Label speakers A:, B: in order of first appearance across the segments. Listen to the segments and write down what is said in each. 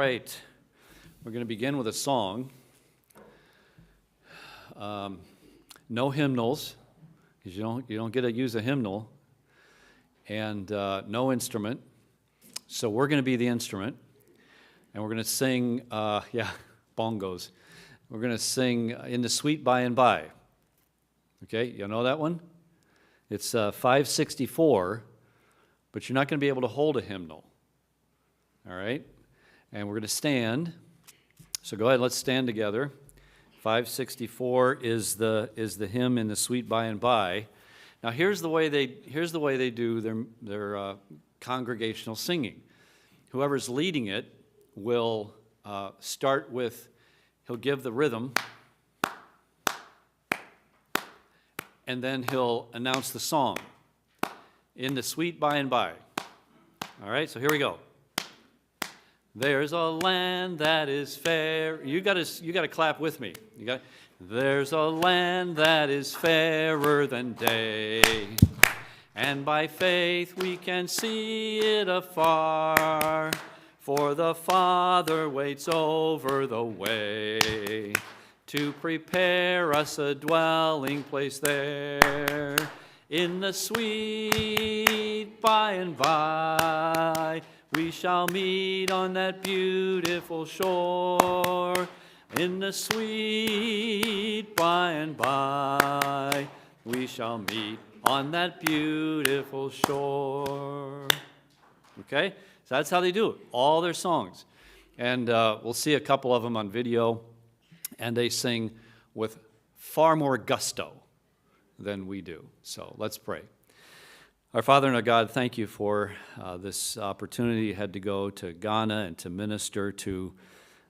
A: right, we're going to begin with a song. No hymnals, because you don't get to use a hymnal, and no instrument. So we're going to be the instrument, and we're going to sing, bongos. We're going to sing "In the Sweet By and By." Okay, you know that one? It's 564, but you're not going to be able to hold a hymnal. All right? And we're going to stand. So go ahead, let's stand together. 564 is the hymn "In the Sweet By and By." Now here's the way they do their congregational singing. Whoever's leading it will start with, he'll give the rhythm, and then he'll announce the song, "In the Sweet By and By." All right, so here we go. There's a land that is fair. You got to clap with me. There's a land that is fairer than day, and by faith we can see it afar, for the Father waits over the way to prepare us a dwelling place there. In the sweet by and by we shall meet on that beautiful shore. In the sweet by and by we shall meet on that beautiful shore. Okay? So that's how they do it. All their songs. And we'll see a couple of them on video. And they sing with far more gusto than we do. So let's pray. Our Father and our God, thank you for this opportunity you had to go to Ghana and to minister to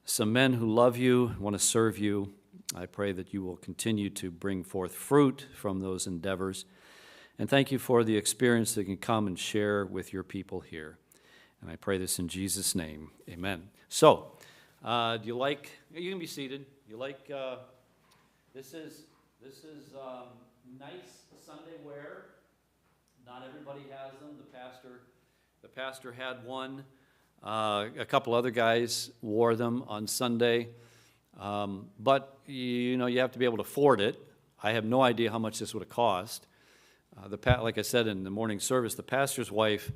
A: some men who love you, want to serve you. I pray that you will continue to bring forth fruit from those endeavors. And thank you for the experience that can come and share with your people here. And I pray this in Jesus' name. Amen. So, do you like, you can be seated. You like, this is nice Sunday wear. Not everybody has them. The pastor had one. A couple other guys wore them on Sunday. But, you have to be able to afford it. I have no idea how much this would have cost. Like I said in the morning service, the pastor's wife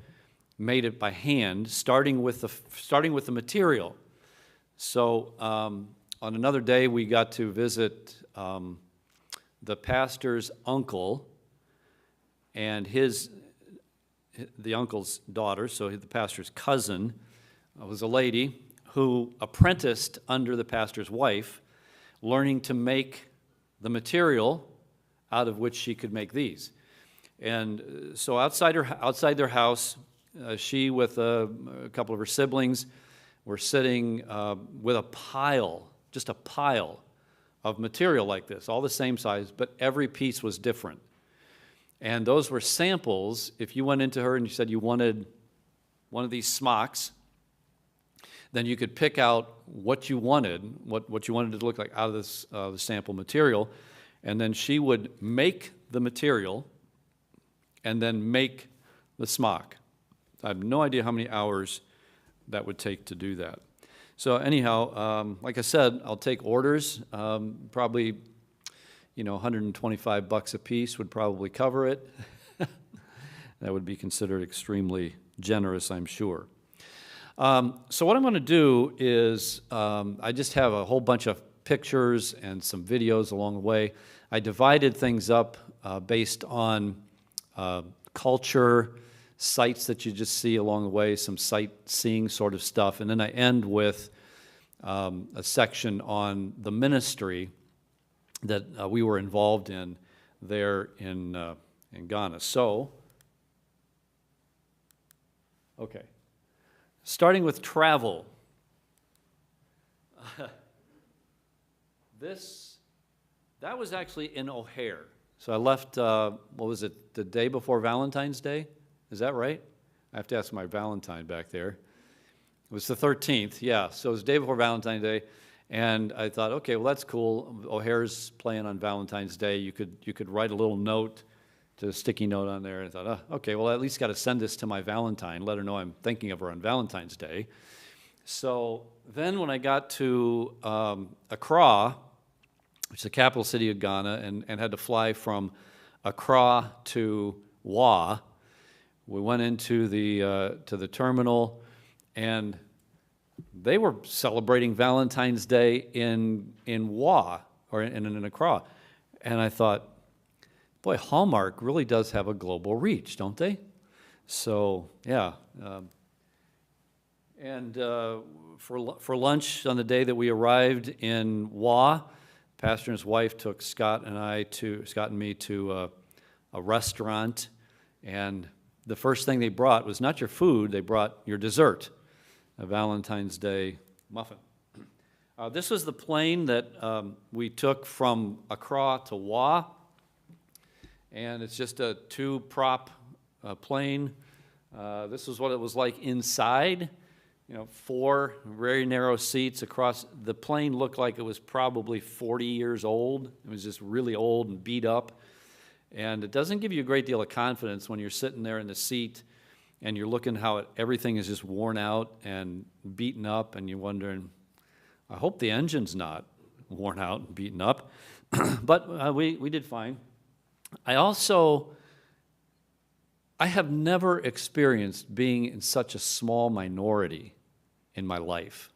A: made it by hand, starting with the material. So on another day, we got to visit the pastor's uncle and the uncle's daughter, so the pastor's cousin, was a lady who apprenticed under the pastor's wife, learning to make the material out of which she could make these. And so outside their house, she with a couple of her siblings were sitting with just a pile of material like this, all the same size, but every piece was different. And those were samples. If you went into her and you said you wanted one of these smocks, then you could pick out what you wanted, what you wanted it to look like out of this the sample material, and then she would make the material and then make the smock. I have no idea how many hours that would take to do that. So anyhow, like I said, I'll take orders. Probably, $125 a piece would probably cover it. That would be considered extremely generous, I'm sure. So what I'm going to do is I just have a whole bunch of pictures and some videos along the way. I divided things up based on culture, sites that you just see along the way, some sightseeing sort of stuff, and then I end with a section on the ministry that we were involved in there in Ghana. So, okay, starting with travel. That was actually in O'Hare. So I left, the day before Valentine's Day? Is that right? I have to ask my Valentine back there. It was the 13th, yeah. So it was the day before Valentine's Day, and I thought, okay, well that's cool. O'Hare's playing on Valentine's Day. You could write a little note, to a sticky note on there, and I thought, okay, well I at least got to send this to my Valentine, let her know I'm thinking of her on Valentine's Day. So then when I got to Accra, which is the capital city of Ghana, and had to fly from Accra to Wa, we went into to the terminal, and they were celebrating Valentine's Day in Wa, or in Accra. And I thought, boy, Hallmark really does have a global reach, don't they? So, yeah. For lunch on the day that we arrived in Wa, Pastor and his wife took Scott and me to a restaurant, and the first thing they brought was not your food, they brought your dessert, a Valentine's Day muffin. This was the plane that we took from Accra to Wa, and it's just a two-prop plane. This is what it was like inside. 4 very narrow seats across. The plane looked like it was probably 40 years old. It was just really old and beat up. And it doesn't give you a great deal of confidence when you're sitting there in the seat and you're looking how everything is just worn out and beaten up, and you're wondering, I hope the engine's not worn out and beaten up. But we did fine. I have never experienced being in such a small minority in my life.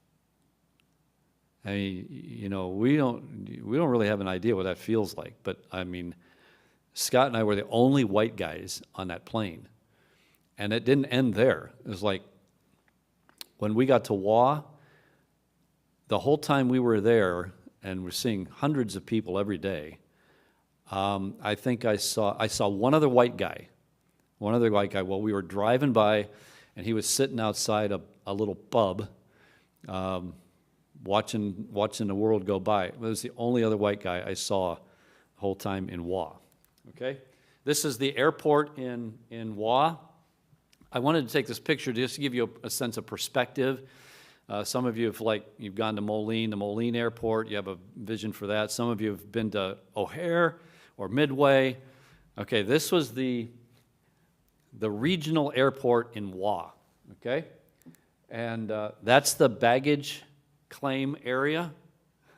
A: I mean, we don't really have an idea what that feels like. But I mean, Scott and I were the only white guys on that plane, and it didn't end there. It was like when we got to Wa, the whole time we were there, and we're seeing hundreds of people every day. I think I saw one other white guy. Well, we were driving by, and he was sitting outside a little pub, watching the world go by. It was the only other white guy I saw the whole time in Wa. Okay, this is the airport in Wa. I wanted to take this picture just to give you a sense of perspective. Some of you you've gone to the Moline Airport. You have a vision for that. Some of you have been to O'Hare or Midway. Okay, this was the regional airport in Wa, okay? And that's the baggage claim area,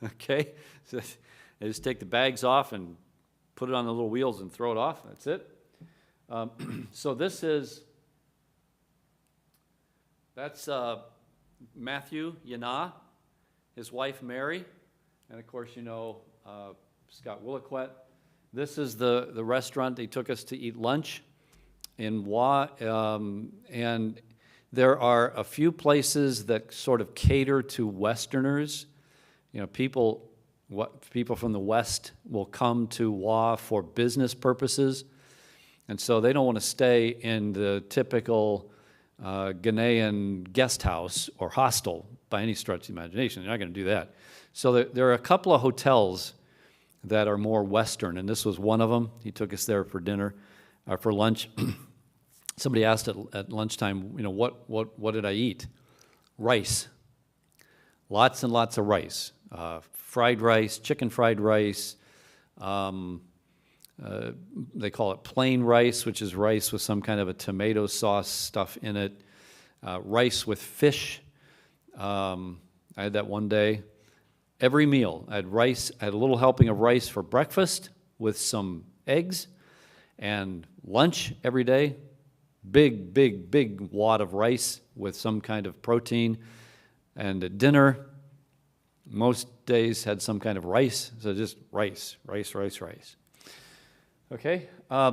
A: okay? So they just take the bags off and put it on the little wheels and throw it off. That's it. So that's Matthew Yana, his wife Mary, and of course Scott Williquette. This is the restaurant they took us to eat lunch in Wa, and there are a few places that sort of cater to Westerners. People from the West will come to Wa for business purposes, and so they don't want to stay in the typical Ghanaian guest house or hostel by any stretch of the imagination. They're not going to do that. So there are a couple of hotels that are more Western, and this was one of them. He took us there for dinner, for lunch. Somebody asked at lunchtime, what did I eat? Rice. Lots and lots of rice. Fried rice, chicken fried rice. They call it plain rice, which is rice with some kind of a tomato sauce stuff in it. Rice with fish. I had that one day. Every meal, I had rice. I had a little helping of rice for breakfast with some eggs, and lunch every day. Big wad of rice with some kind of protein. And at dinner, most days had some kind of rice. So just rice. Okay,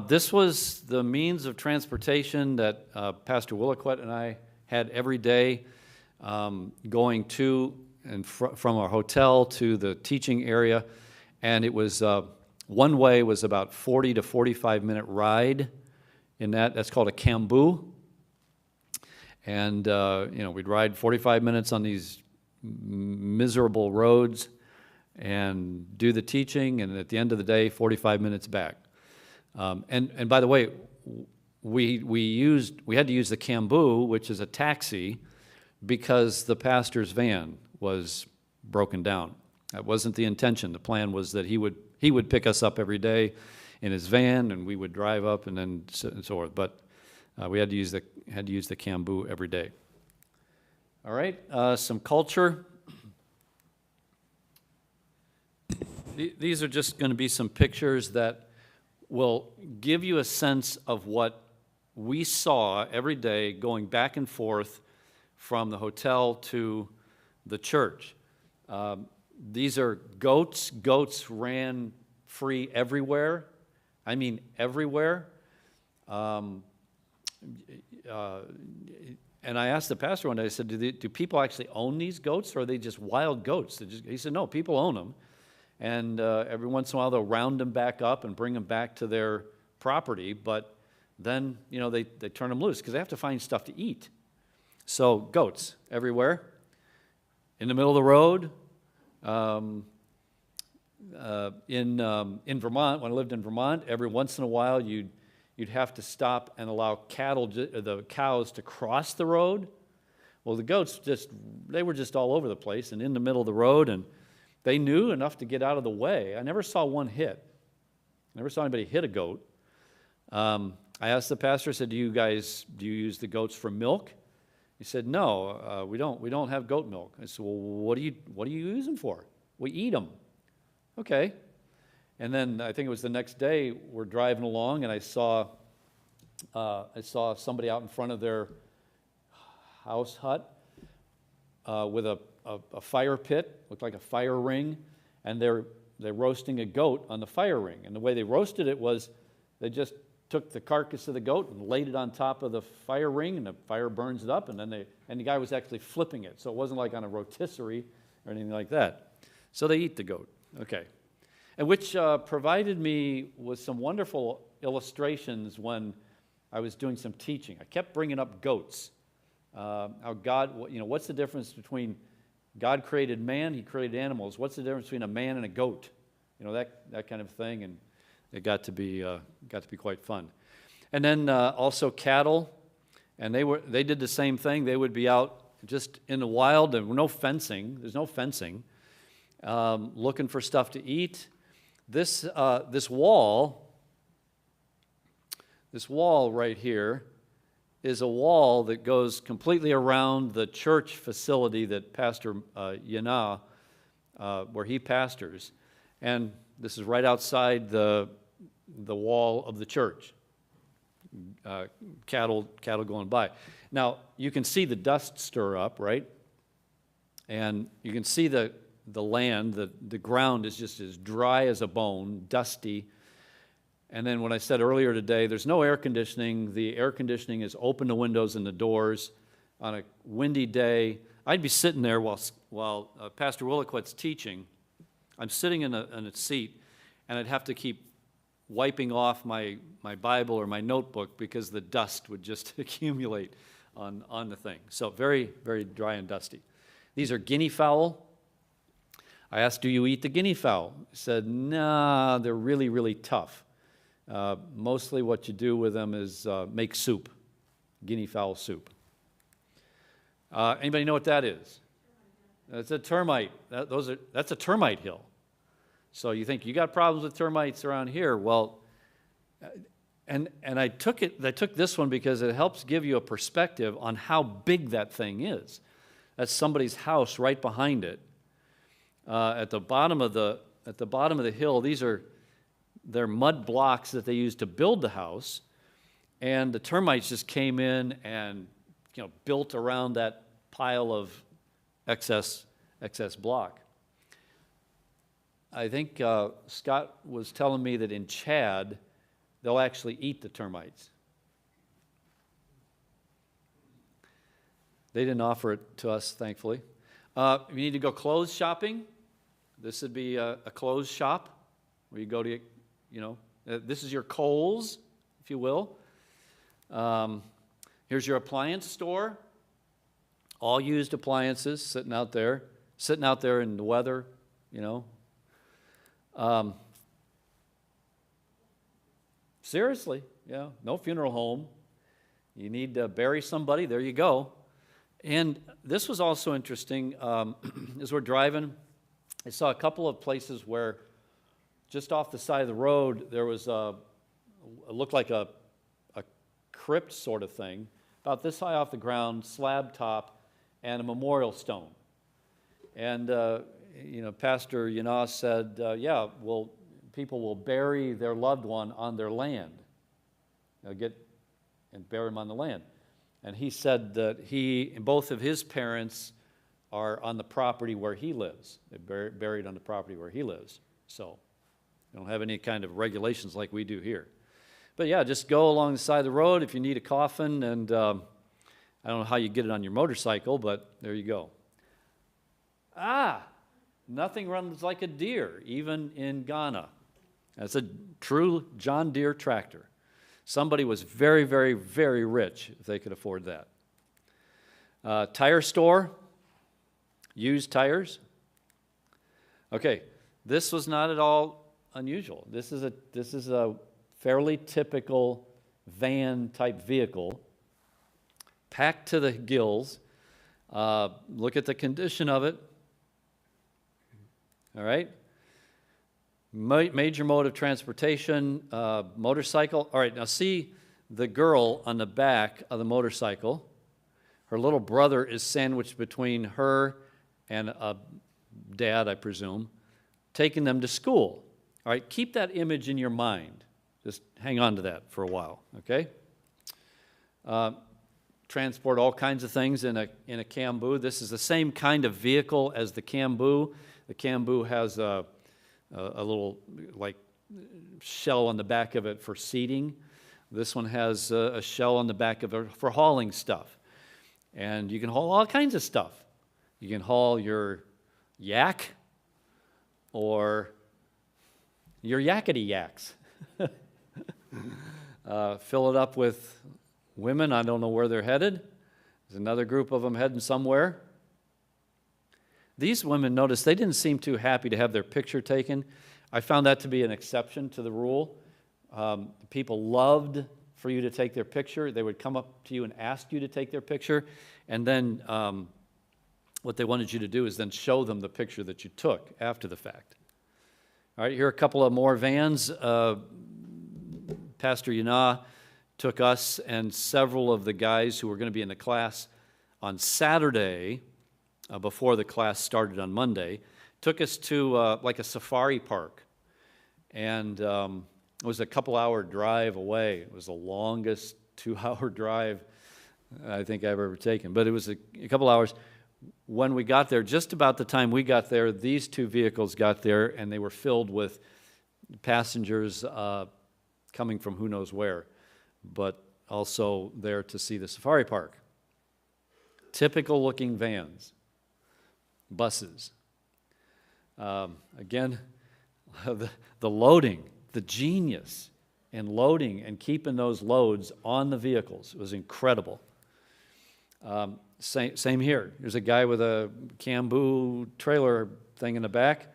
A: this was the means of transportation that Pastor Williquette and I had every day, going to and from our hotel to the teaching area. And it was, one way was about 40 to 45 minute ride in that. That's called a cambu. And, we'd ride 45 minutes on these miserable roads and do the teaching, and at the end of the day, 45 minutes back. And by the way, we had to use the cambu, which is a taxi, because the pastor's van was broken down. That wasn't the intention. The plan was that he would pick us up every day in his van, and we would drive up and so forth. But we had to use the cambu every day. All right, some culture. These are just going to be some pictures that will give you a sense of what we saw every day going back and forth from the hotel to the church. These are goats. Goats ran free everywhere. I mean, everywhere. And I asked the pastor one day, I said, do people actually own these goats, or are they just wild goats? He said, no, people own them. And every once in a while they'll round them back up and bring them back to their property, but then, they turn them loose because they have to find stuff to eat. So goats everywhere. In the middle of the road, in Vermont, when I lived in Vermont, every once in a while you'd have to stop and allow the cows to cross the road. Well, the goats they were just all over the place and in the middle of the road, and they knew enough to get out of the way. I never saw one hit. I never saw anybody hit a goat. I asked the pastor, I said, do you use the goats for milk? He said, no, we don't have goat milk. I said, well, what do you use them for? We eat them. Okay. And then I think it was the next day, we're driving along, and I saw somebody out in front of their house hut with a fire pit, looked like a fire ring, and they're roasting a goat on the fire ring. And the way they roasted it was they just took the carcass of the goat and laid it on top of the fire ring, and the fire burns it up, and then the guy was actually flipping it, so it wasn't like on a rotisserie or anything like that. So they eat the goat. Okay. And which provided me with some wonderful illustrations when I was doing some teaching. I kept bringing up goats. How God, what's the difference between God created man, He created animals. What's the difference between a man and a goat? That kind of thing, and it got to be quite fun. And then also cattle, and they did the same thing. They would be out just in the wild, and no fencing. There's no fencing, looking for stuff to eat. This wall right here is a wall that goes completely around the church facility that Pastor Yana, where he pastors, and this is right outside the wall of the church. Cattle going by. Now you can see the dust stir up, right? And you can see the land, the ground is just as dry as a bone, dusty. And then when I said earlier today, there's no air conditioning. The air conditioning is open the windows and the doors. On a windy day, I'd be sitting there while Pastor Williquet's teaching. I'm sitting in a seat, and I'd have to keep wiping off my Bible or my notebook because the dust would just accumulate on the thing. So very, very dry and dusty. These are guinea fowl. I asked, do you eat the guinea fowl? He said, nah, they're really, really tough. Mostly what you do with them is make soup, guinea fowl soup. Anybody know what that is? That's a termite. That's a termite hill. So you think you got problems with termites around here? Well, and I took this one because it helps give you a perspective on how big that thing is. That's somebody's house right behind it. At the bottom of the hill, they're mud blocks that they used to build the house, and the termites just came in and built around that pile of excess block. I think Scott was telling me that in Chad, they'll actually eat the termites. They didn't offer it to us, thankfully. If you need to go clothes shopping, this would be a clothes shop where you go to, this is your Kohl's, if you will. Here's your appliance store. All used appliances sitting out there in the weather, Seriously, no funeral home. You need to bury somebody, there you go. And this was also interesting. As we're driving, I saw a couple of places where just off the side of the road, there was it looked like a crypt sort of thing, about this high off the ground, slab top, and a memorial stone. And Pastor Yana said, people will bury their loved one on their land. They'll get and bury him on the land. And he said that both of his parents are on the property where he lives. They're buried on the property where he lives. So they don't have any kind of regulations like we do here. But yeah, just go along the side of the road if you need a coffin, and I don't know how you get it on your motorcycle, but there you go. Nothing runs like a deer, even in Ghana. That's a true John Deere tractor. Somebody was very, very, very rich if they could afford that. Tire store, used tires. Okay, this was not at all unusual. This is a fairly typical van type vehicle, packed to the gills. Look at the condition of it. All right. Major mode of transportation, motorcycle. All right, now see the girl on the back of the motorcycle. Her little brother is sandwiched between her and a dad, I presume, taking them to school. All right, keep that image in your mind. Just hang on to that for a while, okay? Transport all kinds of things in a Cambu. This is the same kind of vehicle as the Cambu. The Cambu has a little like shell on the back of it for seating. This one has a shell on the back of it for hauling stuff. And you can haul all kinds of stuff. You can haul your yak or your yakety yaks. Fill it up with women. I don't know where they're headed. There's another group of them heading somewhere. These women, notice, they didn't seem too happy to have their picture taken. I found that to be an exception to the rule. People loved for you to take their picture. They would come up to you and ask you to take their picture. And then what they wanted you to do is then show them the picture that you took after the fact. All right, here are a couple of more vans. Pastor Yana took us and several of the guys who were going to be in the class on Saturday, before the class started on Monday, took us to like a safari park. And it was a couple-hour drive away. It was the longest 2-hour drive I think I've ever taken. But it was a couple hours. When we got there, just about the time we got there, these two vehicles got there, and they were filled with passengers coming from who knows where, but also there to see the safari park. Typical-looking vans. Buses. Again, the loading, the genius in loading and keeping those loads on the vehicles was incredible. Same here. There's a guy with a Cambu trailer thing in the back.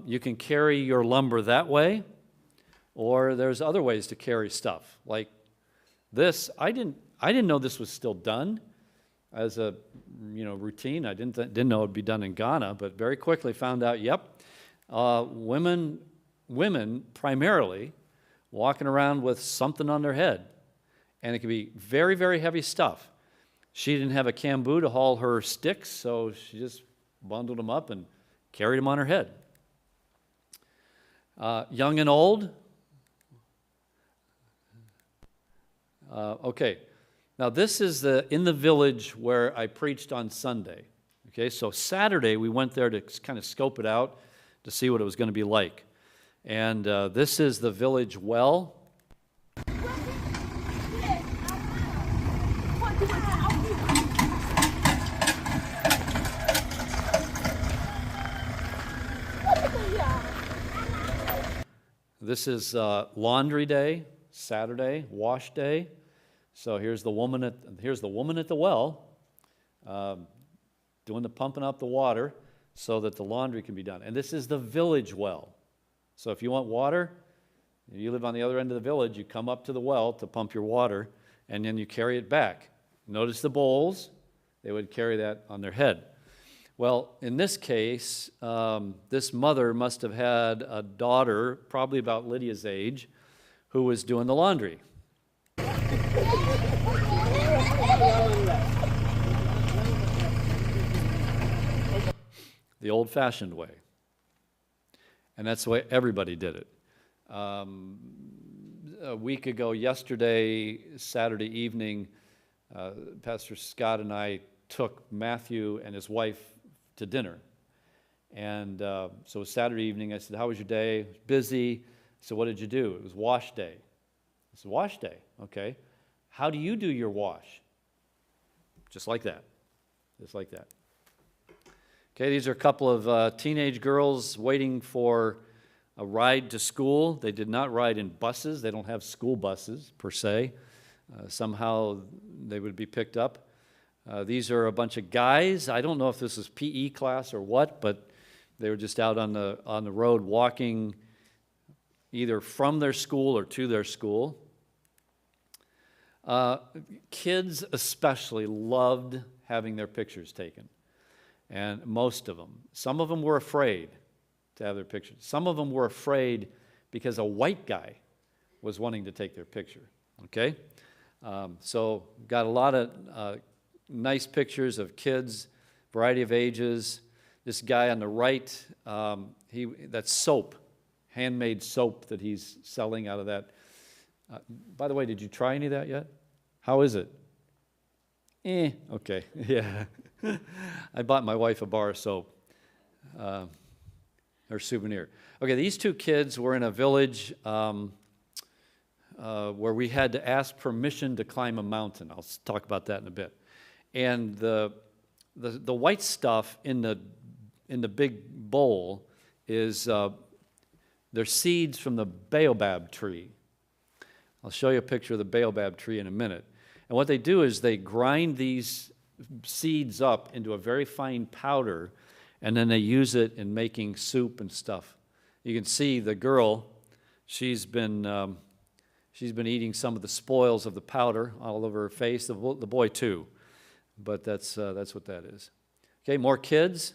A: You can carry your lumber that way, or there's other ways to carry stuff. Like this, I didn't know this was still done as a routine. I didn't know it would be done in Ghana, but very quickly found out, women primarily walking around with something on their head, and it could be very, very heavy stuff. She didn't have a Cambu to haul her sticks, so she just bundled them up and carried them on her head. Young and old. Okay. Now, this is in the village where I preached on Sunday. Okay, so Saturday we went there to kind of scope it out to see what it was going to be like. And this is the village well. This is laundry day, Saturday, wash day. So here's the woman at the well, doing the pumping up the water so that the laundry can be done. And this is the village well. So if you want water, you live on the other end of the village, you come up to the well to pump your water, and then you carry it back. Notice the bowls. They would carry that on their head. Well, in this case, this mother must have had a daughter, probably about Lydia's age, who was doing the laundry. the old-fashioned way. And that's the way everybody did it. A week ago, yesterday, Saturday evening, Pastor Scott and I took Matthew and his wife to dinner. And so it was Saturday evening. I said, how was your day? It was busy. So what did you do? It was wash day. I said, wash day, okay. How do you do your wash? Just like that. Just like that. Okay, these are a couple of teenage girls waiting for a ride to school. They did not ride in buses. They don't have school buses, per se. Somehow they would be picked up. These are a bunch of guys. I don't know if this is PE class or what, but they were just out on the road walking either from their school or to their school. Kids especially loved having their pictures taken, and most of them. Some of them were afraid to have their pictures. Some of them were afraid because a white guy was wanting to take their picture, okay? So got a lot of nice pictures of kids, variety of ages. This guy on the right, that's soap, handmade soap that he's selling out of that. By the way, did you try any of that yet? How is it? Okay, yeah. I bought my wife a bar of soap, her souvenir. Okay, these two kids were in a village where we had to ask permission to climb a mountain. I'll talk about that in a bit. And the white stuff in the big bowl is they're seeds from the baobab tree. I'll show you a picture of the baobab tree in a minute. And what they do is they grind these seeds up into a very fine powder, and then they use it in making soup and stuff. You can see the girl, she's been eating some of the spoils of the powder all over her face. The boy too, but that's what that is. Okay, more kids.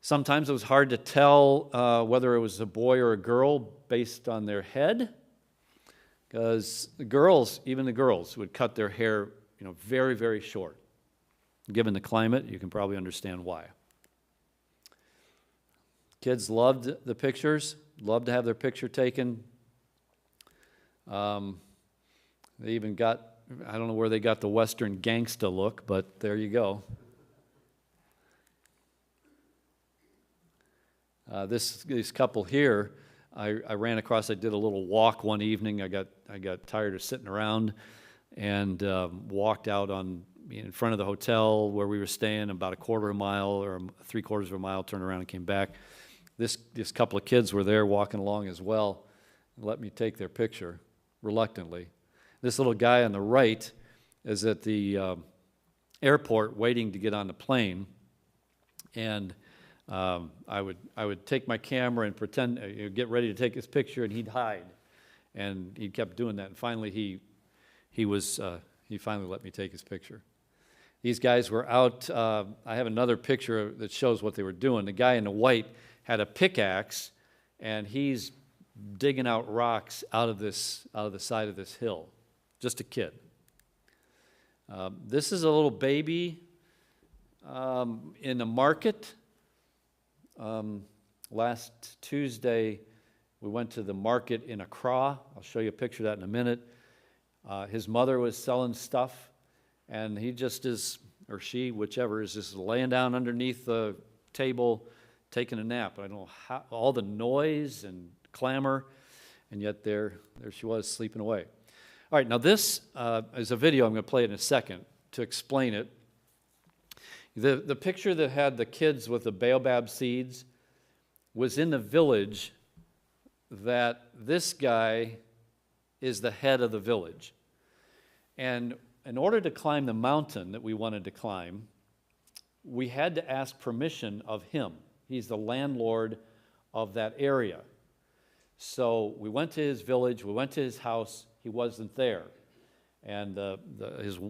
A: Sometimes it was hard to tell whether it was a boy or a girl based on their head, because even the girls would cut their hair, very, very short. Given the climate, you can probably understand why. Kids loved the pictures, loved to have their picture taken. They even got, I don't know where they got the Western gangsta look, but there you go. This couple here, I ran across. I did a little walk one evening. I got tired of sitting around, and walked out in front of the hotel where we were staying about a quarter of a mile or 3/4 of a mile. Turned around and came back. This couple of kids were there walking along as well. Let me take their picture reluctantly. This little guy on the right is at the airport waiting to get on the plane, and I would take my camera and pretend, get ready to take his picture, and he'd hide, and he kept doing that. And finally, he finally let me take his picture. These guys were out. I have another picture that shows what they were doing. The guy in the white had a pickaxe, and he's digging out rocks out of the side of this hill. Just a kid. This is a little baby in the market. Last Tuesday, we went to the market in Accra. I'll show you a picture of that in a minute. His mother was selling stuff, and he just is, or she, whichever, is just laying down underneath the table, taking a nap. I don't know how, all the noise and clamor, and yet there she was sleeping away. All right, now this is a video. I'm going to play it in a second to explain it. The picture that had the kids with the baobab seeds was in the village that this guy is the head of the village. And in order to climb the mountain that we wanted to climb, we had to ask permission of him. He's the landlord of that area. So we went to his village, we went to his house, he wasn't there. And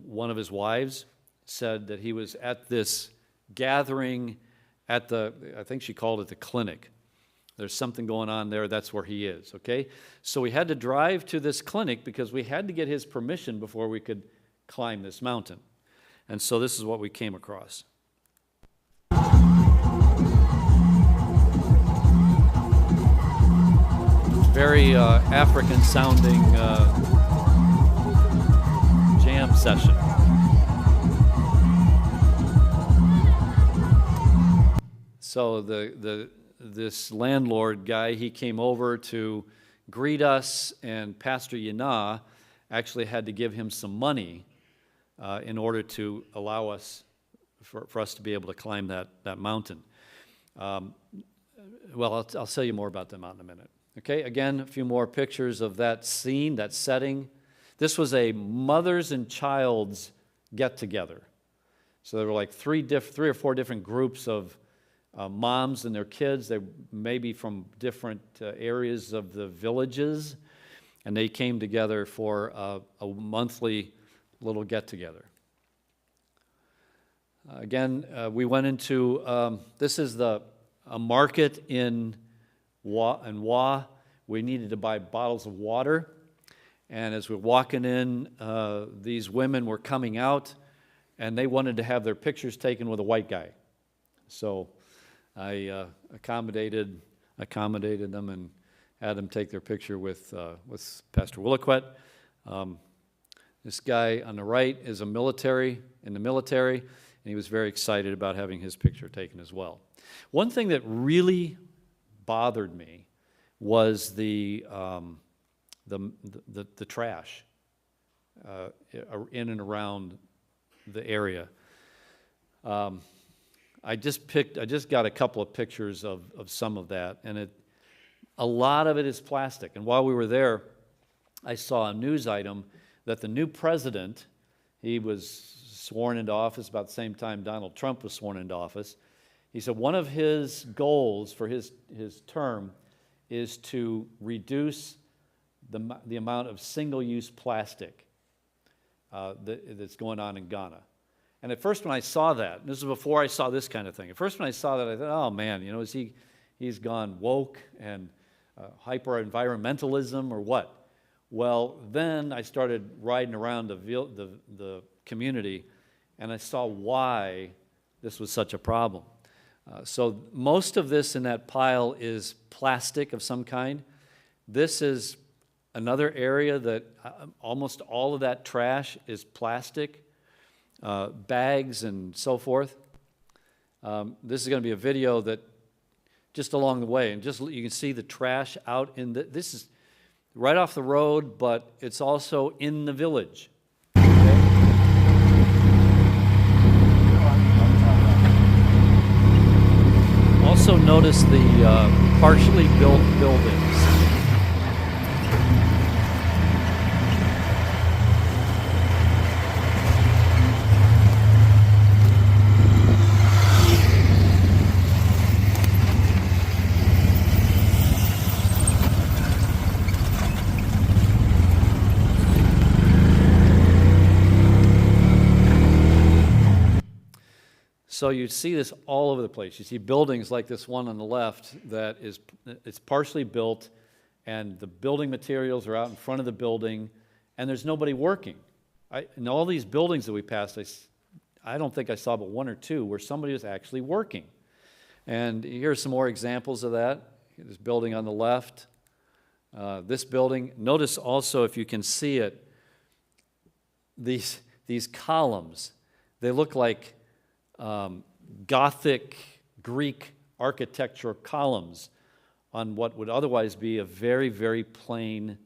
A: one of his wives said that he was at this gathering at I think she called it the clinic. There's something going on there, that's where he is, okay? So we had to drive to this clinic because we had to get his permission before we could climb this mountain. And so this is what we came across. very African-sounding jam session. So this landlord guy, he came over to greet us, and Pastor Yana actually had to give him some money in order to allow us, for us to be able to climb that mountain. Well, I'll tell you more about that mountain in a minute. Okay, again, a few more pictures of that scene, that setting. This was a mothers and child's get-together. So there were like three or four different groups of moms and their kids. They may be from different areas of the villages, and they came together for a monthly little get-together. Again, we went into, this is a market in Wa. We needed to buy bottles of water, and as we're walking in, these women were coming out, and they wanted to have their pictures taken with a white guy. So I accommodated them and had them take their picture with Pastor Williquette. This guy on the right is in the military, and he was very excited about having his picture taken as well. One thing that really bothered me was the trash in and around the area. I just got a couple of pictures of some of that, and a lot of it is plastic. And while we were there, I saw a news item that the new president, he was sworn into office about the same time Donald Trump was sworn into office. He said one of his goals for his term is to reduce the amount of single-use plastic that's going on in Ghana. And at first when I saw that, and this is before I saw this kind of thing, at first when I saw that, I thought, oh man, he's gone woke and hyper-environmentalism or what? Well, then I started riding around the community, and I saw why this was such a problem. So most of this in that pile is plastic of some kind. This is another area that almost all of that trash is plastic, bags and so forth. This is going to be a video that just along the way, and just you can see the trash out in this is right off the road, but it's also in the village. Also notice the partially built buildings. So you see this all over the place. You see buildings like this one on the left that it's partially built, and the building materials are out in front of the building, and there's nobody working. In all these buildings that we passed, I don't think I saw but one or two where somebody was actually working. And here's some more examples of that. This building on the left, this building. Notice also, if you can see it, these columns, they look like Gothic Greek architecture columns on what would otherwise be a very, very plain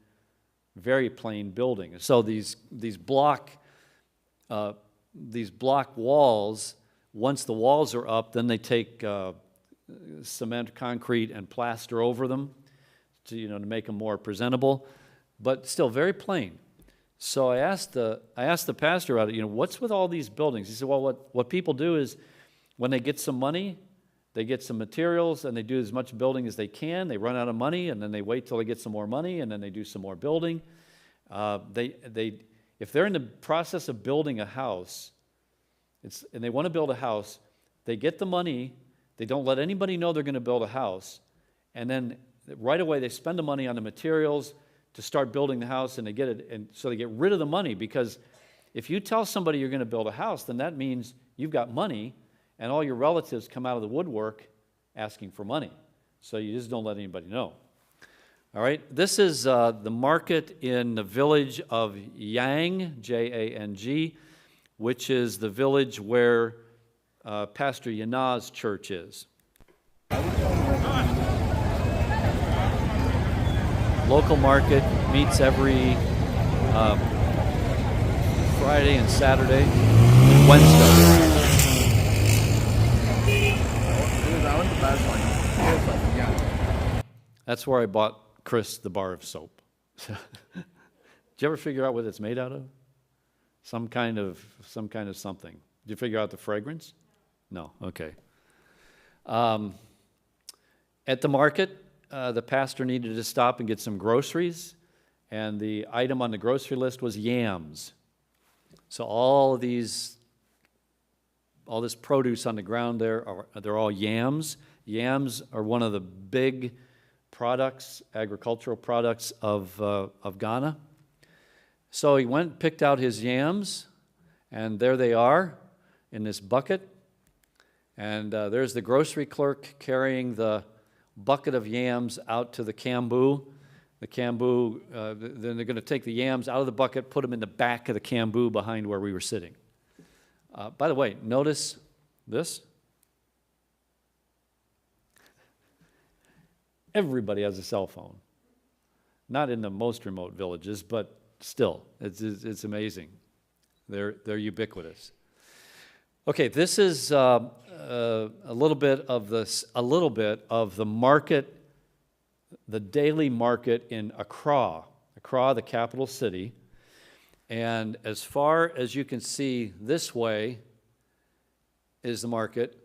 A: building. So these block walls, once the walls are up, then they take cement, concrete, and plaster over them to make them more presentable, but still very plain. So I asked the pastor about it, what's with all these buildings? He said, well, what people do is when they get some money, they get some materials, and they do as much building as they can. They run out of money, and then they wait till they get some more money, and then they do some more building. If they're in the process of building a house, and they want to build a house, they get the money, they don't let anybody know they're going to build a house, and then right away they spend the money on the materials to start building the house, and they get it, and so they get rid of the money, because if you tell somebody you're going to build a house, then that means you've got money, and all your relatives come out of the woodwork asking for money. So you just don't let anybody know. All right, this is the market in the village of Yang, Jang, which is the village where Pastor Yanaz's church is. Local market meets every Friday and Saturday and Wednesday. That's where I bought Chris the bar of soap. Did you ever figure out what it's made out of? Some kind of something. Did you figure out the fragrance? No. Okay. At the market, the pastor needed to stop and get some groceries, and the item on the grocery list was yams. So all this produce on the ground there, they're all yams. Yams are one of the big products, agricultural products of Ghana. So he went and picked out his yams, and there they are in this bucket. And there's the grocery clerk carrying the bucket of yams out to the cambu. The cambu, then they're going to take the yams out of the bucket, put them in the back of the cambu behind where we were sitting. By the way, notice this. Everybody has a cell phone. Not in the most remote villages, but still, it's amazing. They're ubiquitous. Okay, this is a little bit of the market, the daily market in Accra, the capital city. And as far as you can see this way is the market.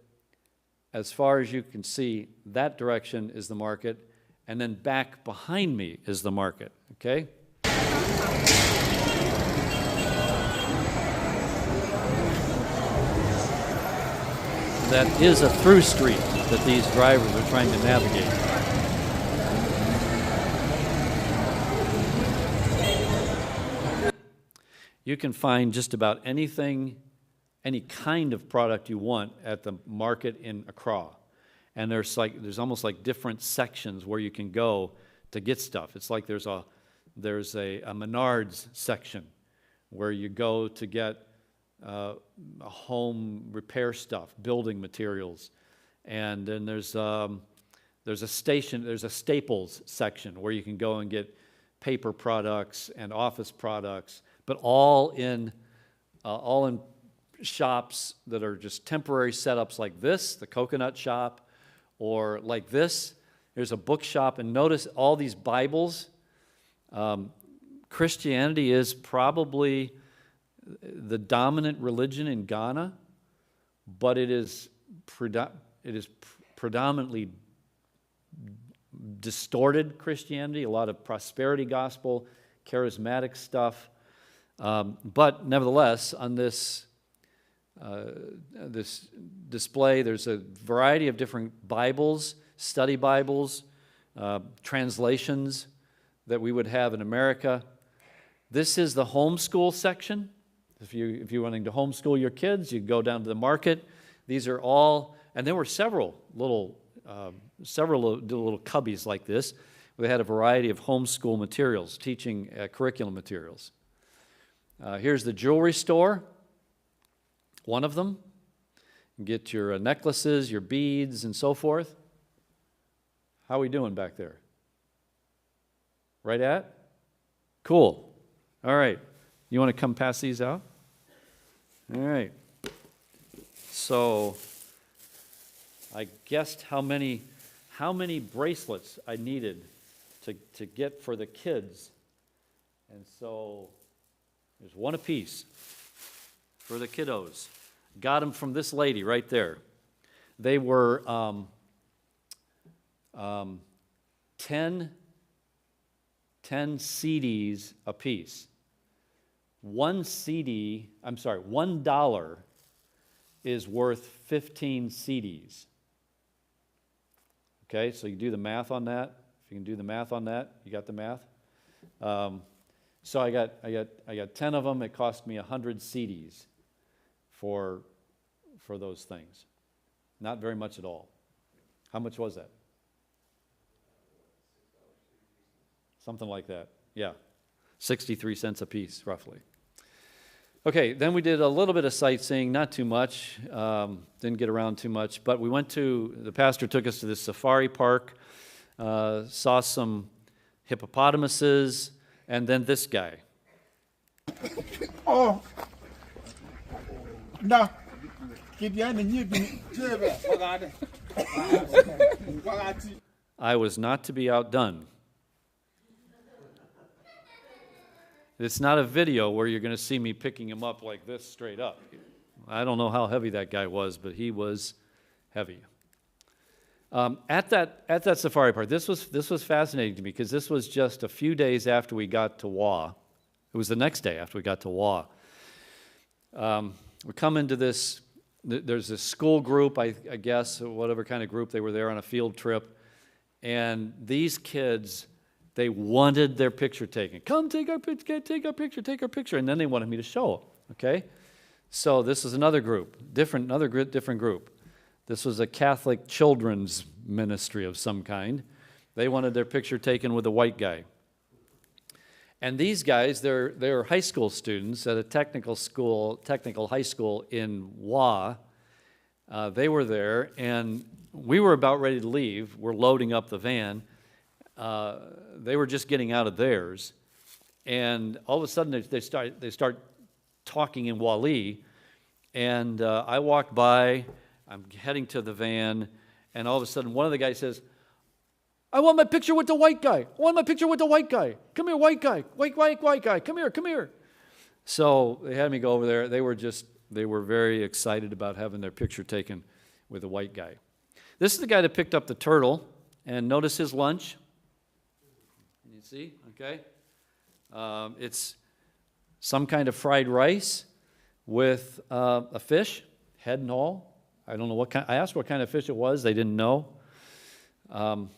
A: As far as you can see that direction is the market. And then back behind me is the market, okay? That is a through street that these drivers are trying to navigate. You can find just about anything, any kind of product you want at the market in Accra. And there's almost like different sections where you can go to get stuff. It's like there's a Menards section where you go to get home repair stuff, building materials. And then there's a Staples section where you can go and get paper products and office products, but all in shops that are just temporary setups like this, the coconut shop, or like this. There's a bookshop, and notice all these Bibles. Christianity is probably the dominant religion in Ghana, but it is predominantly distorted Christianity, a lot of prosperity gospel, charismatic stuff. But nevertheless, on this display, there's a variety of different Bibles, study Bibles, translations that we would have in America. This is the homeschool section. If you're wanting to homeschool your kids, you go down to the market. These are all, and there were several little cubbies like this. They had a variety of homeschool materials, teaching curriculum materials. Here's the jewelry store, one of them. You get your necklaces, your beads, and so forth. How are we doing back there? Right at? Cool. All right. You want to come pass these out? All right. So I guessed how many bracelets I needed to get for the kids. And so there's one apiece for the kiddos. Got them from this lady right there. They were 10 CDs apiece. $1 is worth 15 CDs. Okay, so you do the math on that. If you can do the math on that, you got the math. So I got 10 of them. It cost me 100 CDs for those things. Not very much at all. How much was that? something like that. Yeah, 63 cents a piece, roughly. Okay, then we did a little bit of sightseeing, not too much, didn't get around too much, but the pastor took us to this safari park, saw some hippopotamuses, and then this guy.
B: Oh, no.
A: I was not to be outdone. It's not a video where you're going to see me picking him up like this straight up. I don't know how heavy that guy was, but he was heavy. At that safari park, this was fascinating to me because this was just a few days after we got to Wa. It was the next day after we got to Wa. We come into this. There's this school group, I guess, whatever kind of group they were there on a field trip, and these kids. They wanted their picture taken. Come take our picture. And then they wanted me to show them, okay? So this is another group, different group. This was a Catholic children's ministry of some kind. They wanted their picture taken with a white guy. And these guys, they're high school students at a technical high school in Wa. They were there, and we were about ready to leave. We're loading up the van. They were just getting out of theirs, and all of a sudden they start talking in Wali, and I walked by. I'm heading to the van, and all of a sudden one of the guys says, "I want my picture with the white guy. I want my picture with the white guy. Come here, white guy. White guy. Come here." So they had me go over there. They were very excited about having their picture taken with a white guy. This is the guy that picked up the turtle, and notice his lunch. See, okay? It's some kind of fried rice with a fish, head and all. I don't know what kind. I asked what kind of fish it was. They didn't know. On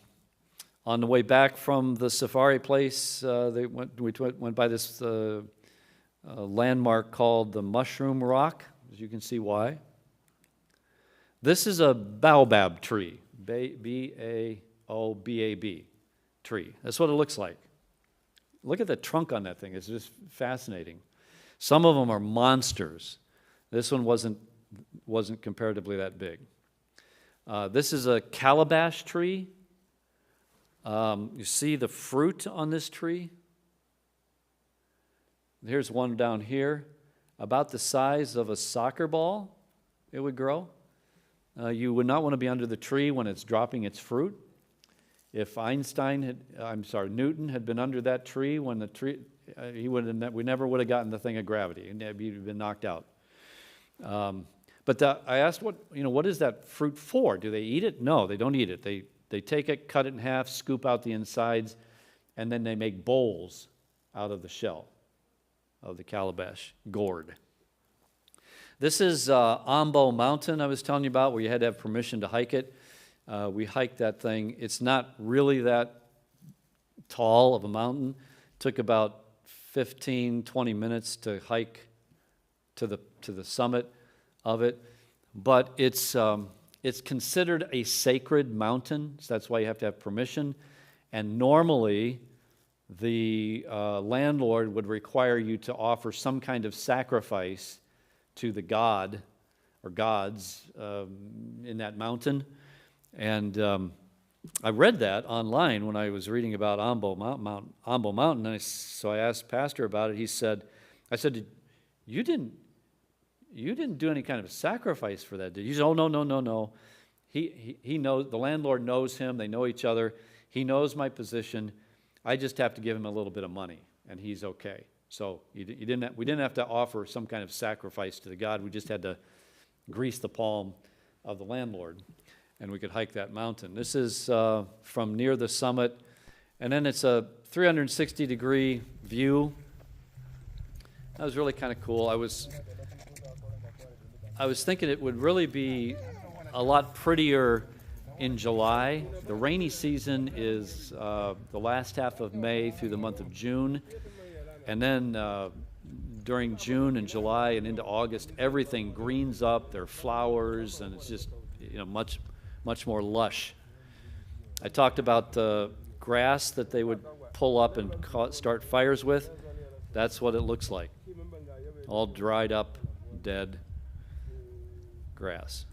A: the way back from the safari place, we went by this landmark called the Mushroom Rock, as you can see why. This is a baobab tree, B-A-O-B-A-B tree. That's what it looks like. Look at the trunk on that thing. It's just fascinating. Some of them are monsters. This one wasn't comparatively that big. This is a calabash tree. You see the fruit on this tree? Here's one down here, about the size of a soccer ball it would grow. You would not want to be under the tree when it's dropping its fruit. If Newton had been under that tree when the tree, we never would have gotten the thing of gravity, and he'd been knocked out. But I asked, what is that fruit for? Do they eat it? No, they don't eat it. They take it, cut it in half, scoop out the insides, and then they make bowls out of the shell of the calabash gourd. This is Ambo Mountain I was telling you about, where you had to have permission to hike it. We hiked that thing. It's not really that tall of a mountain. It took about 15, 20 minutes to hike to the summit of it. But it's considered a sacred mountain, so that's why you have to have permission. And normally, the landlord would require you to offer some kind of sacrifice to the god or gods in that mountain. And I read that online when I was reading about Ambo Mountain. And so I asked Pastor about it. I said, you didn't do any kind of sacrifice for that, did you? He said, oh, no. He knows, the landlord knows him. They know each other. He knows my position. I just have to give him a little bit of money, and he's okay. So we didn't have to offer some kind of sacrifice to the god. We just had to grease the palm of the landlord, and we could hike that mountain. This is from near the summit, and then it's a 360-degree view. That was really kind of cool. I was thinking it would really be a lot prettier in July. The rainy season is the last half of May through the month of June. And then during June and July and into August, everything greens up. There are flowers, and it's just much more lush. I talked about the grass that they would pull up and start fires with, that's what it looks like. All dried up, dead grass.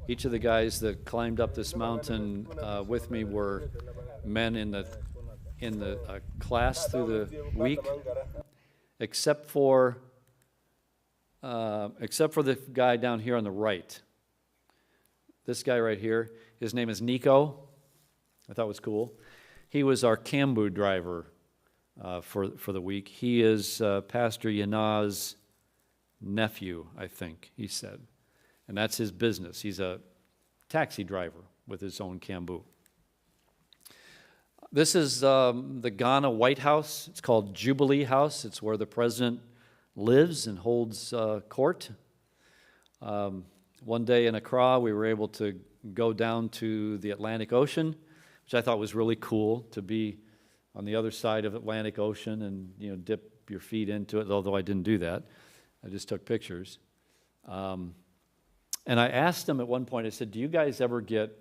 A: Each of the guys that climbed up this mountain with me were men in the class through the week, except for the guy down here on the right. This guy right here, his name is Nico. I thought it was cool. He was our Cambu driver for the week. He is Pastor Yana's nephew, I think, he said. And that's his business. He's a taxi driver with his own Cambu. This is the Ghana White House. It's called Jubilee House. It's where the president lives and holds court. One day in Accra, we were able to go down to the Atlantic Ocean, which I thought was really cool, to be on the other side of Atlantic Ocean and dip your feet into it, although I didn't do that. I just took pictures. And I asked him at one point, I said, do you guys ever get,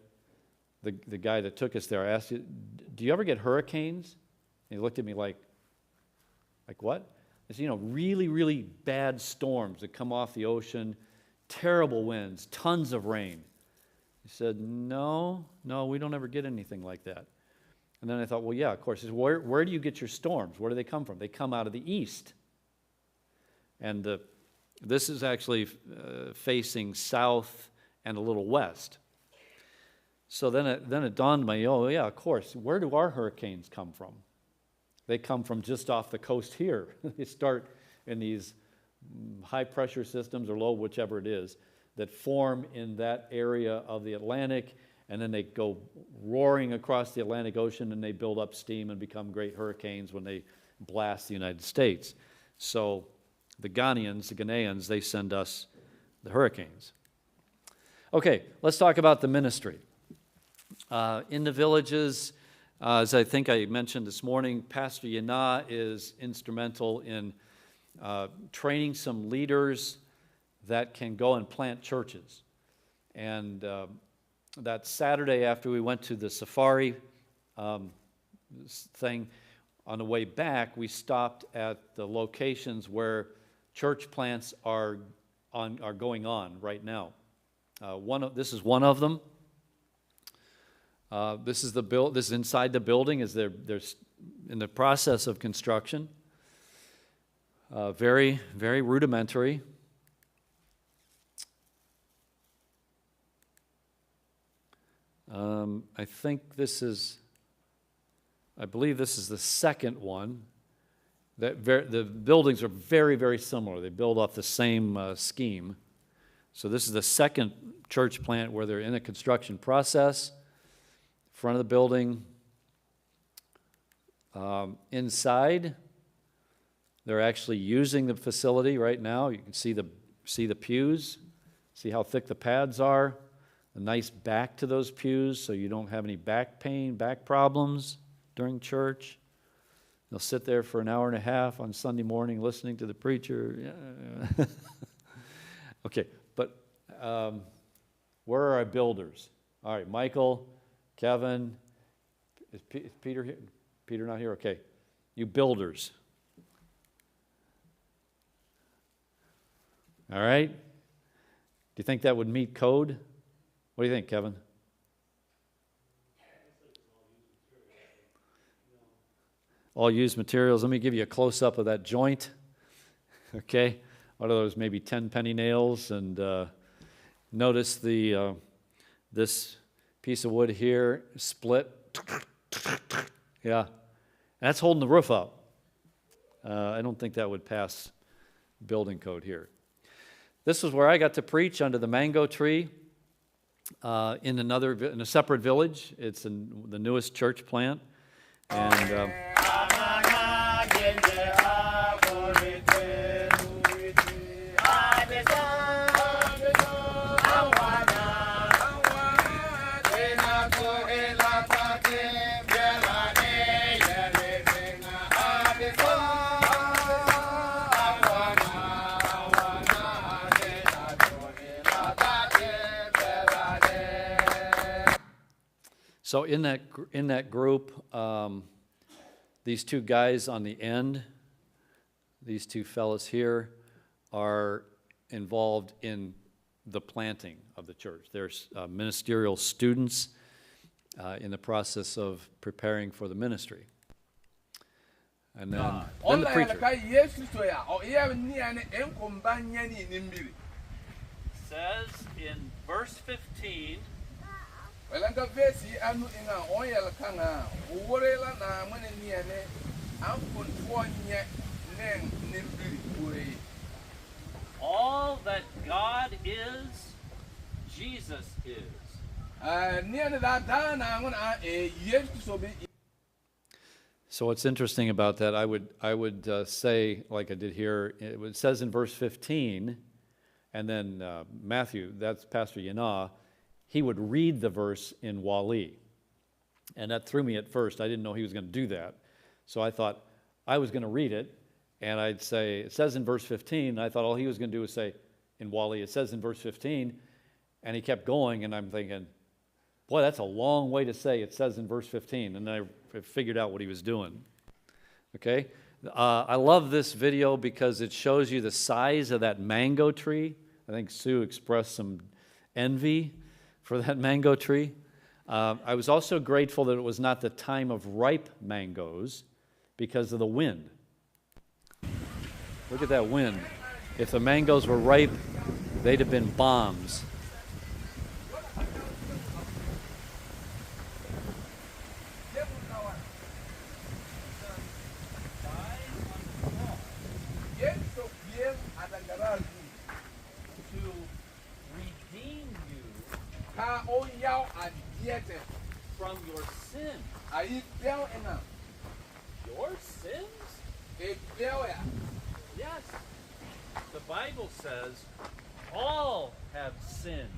A: the guy that took us there, I asked, do you ever get hurricanes? And he looked at me like what? I said, really, really bad storms that come off the ocean, terrible winds, tons of rain. He said, no, we don't ever get anything like that. And then I thought, well, yeah, of course. He said, where do you get your storms? Where do they come from? They come out of the east. And this is actually facing south and a little west. So then it dawned on me, oh, yeah, of course. Where do our hurricanes come from? They come from just off the coast here. They start in these high-pressure systems, or low, whichever it is, that form in that area of the Atlantic, and then they go roaring across the Atlantic Ocean, and they build up steam and become great hurricanes when they blast the United States. So the Ghanaians, they send us the hurricanes. Okay, let's talk about the ministry. In the villages, as I think I mentioned this morning, Pastor Yana is instrumental in training some leaders that can go and plant churches. And that Saturday after we went to the safari thing, on the way back, we stopped at the locations where church plants are going on right now. This is one of them. This is inside the building, as they're in the process of construction. Very, very rudimentary. I believe this is the second one. The buildings are very, very similar. They build off the same scheme. So this is the second church plant where they're in a construction process. Front of the building. Inside, they're actually using the facility right now. You can see the pews, see how thick the pads are, a nice back to those pews so you don't have any back pain, back problems during church. They'll sit there for an hour and a half on Sunday morning listening to the preacher. Yeah. Okay, but where are our builders? All right, Michael, Kevin, is Peter here? Peter not here? Okay. You builders. All right? Do you think that would meet code? What do you think, Kevin? All used materials. Let me give you a close-up of that joint. Okay? What are those, maybe 10 penny nails? And notice this piece of wood here, split. Yeah. That's holding the roof up. I don't think that would pass building code here. This was where I got to preach under the mango tree in a separate village. It's in the newest church plant. And So in that group, these two guys on the end, these two fellas here, are involved in the planting of the church. They're ministerial students in the process of preparing for the ministry. And then the preacher says in verse 15, all that God is, Jesus is. So what's interesting about that, I would say, like I did here, it says in verse 15, and then Matthew, that's Pastor Yana, he would read the verse in Wali. And that threw me at first. I didn't know he was going to do that. So I thought I was going to read it, and I'd say, it says in verse 15, and I thought all he was going to do was say, in Wali, it says in verse 15, and he kept going, and I'm thinking, boy, that's a long way to say it says in verse 15, and then I figured out what he was doing. Okay? I love this video because it shows you the size of that mango tree. I think Sue expressed some envy for that mango tree. I was also grateful that it was not the time of ripe mangoes because of the wind. Look at that wind. If the mangoes were ripe, they'd have been bombs. From your sins. Your sins? Yes. The Bible says all have sinned.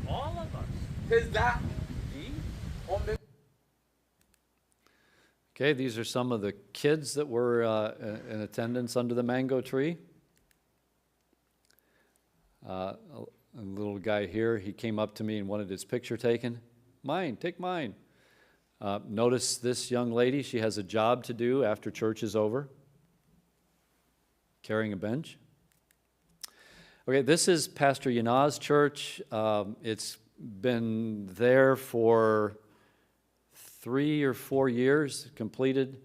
A: All of us. Okay, these are some of the kids that were in attendance under the mango tree. A little guy here, he came up to me and wanted his picture taken. Mine, take mine. Notice this young lady, she has a job to do after church is over, carrying a bench. Okay, this is Pastor Yana's church. It's been there for 3 or 4 years, completed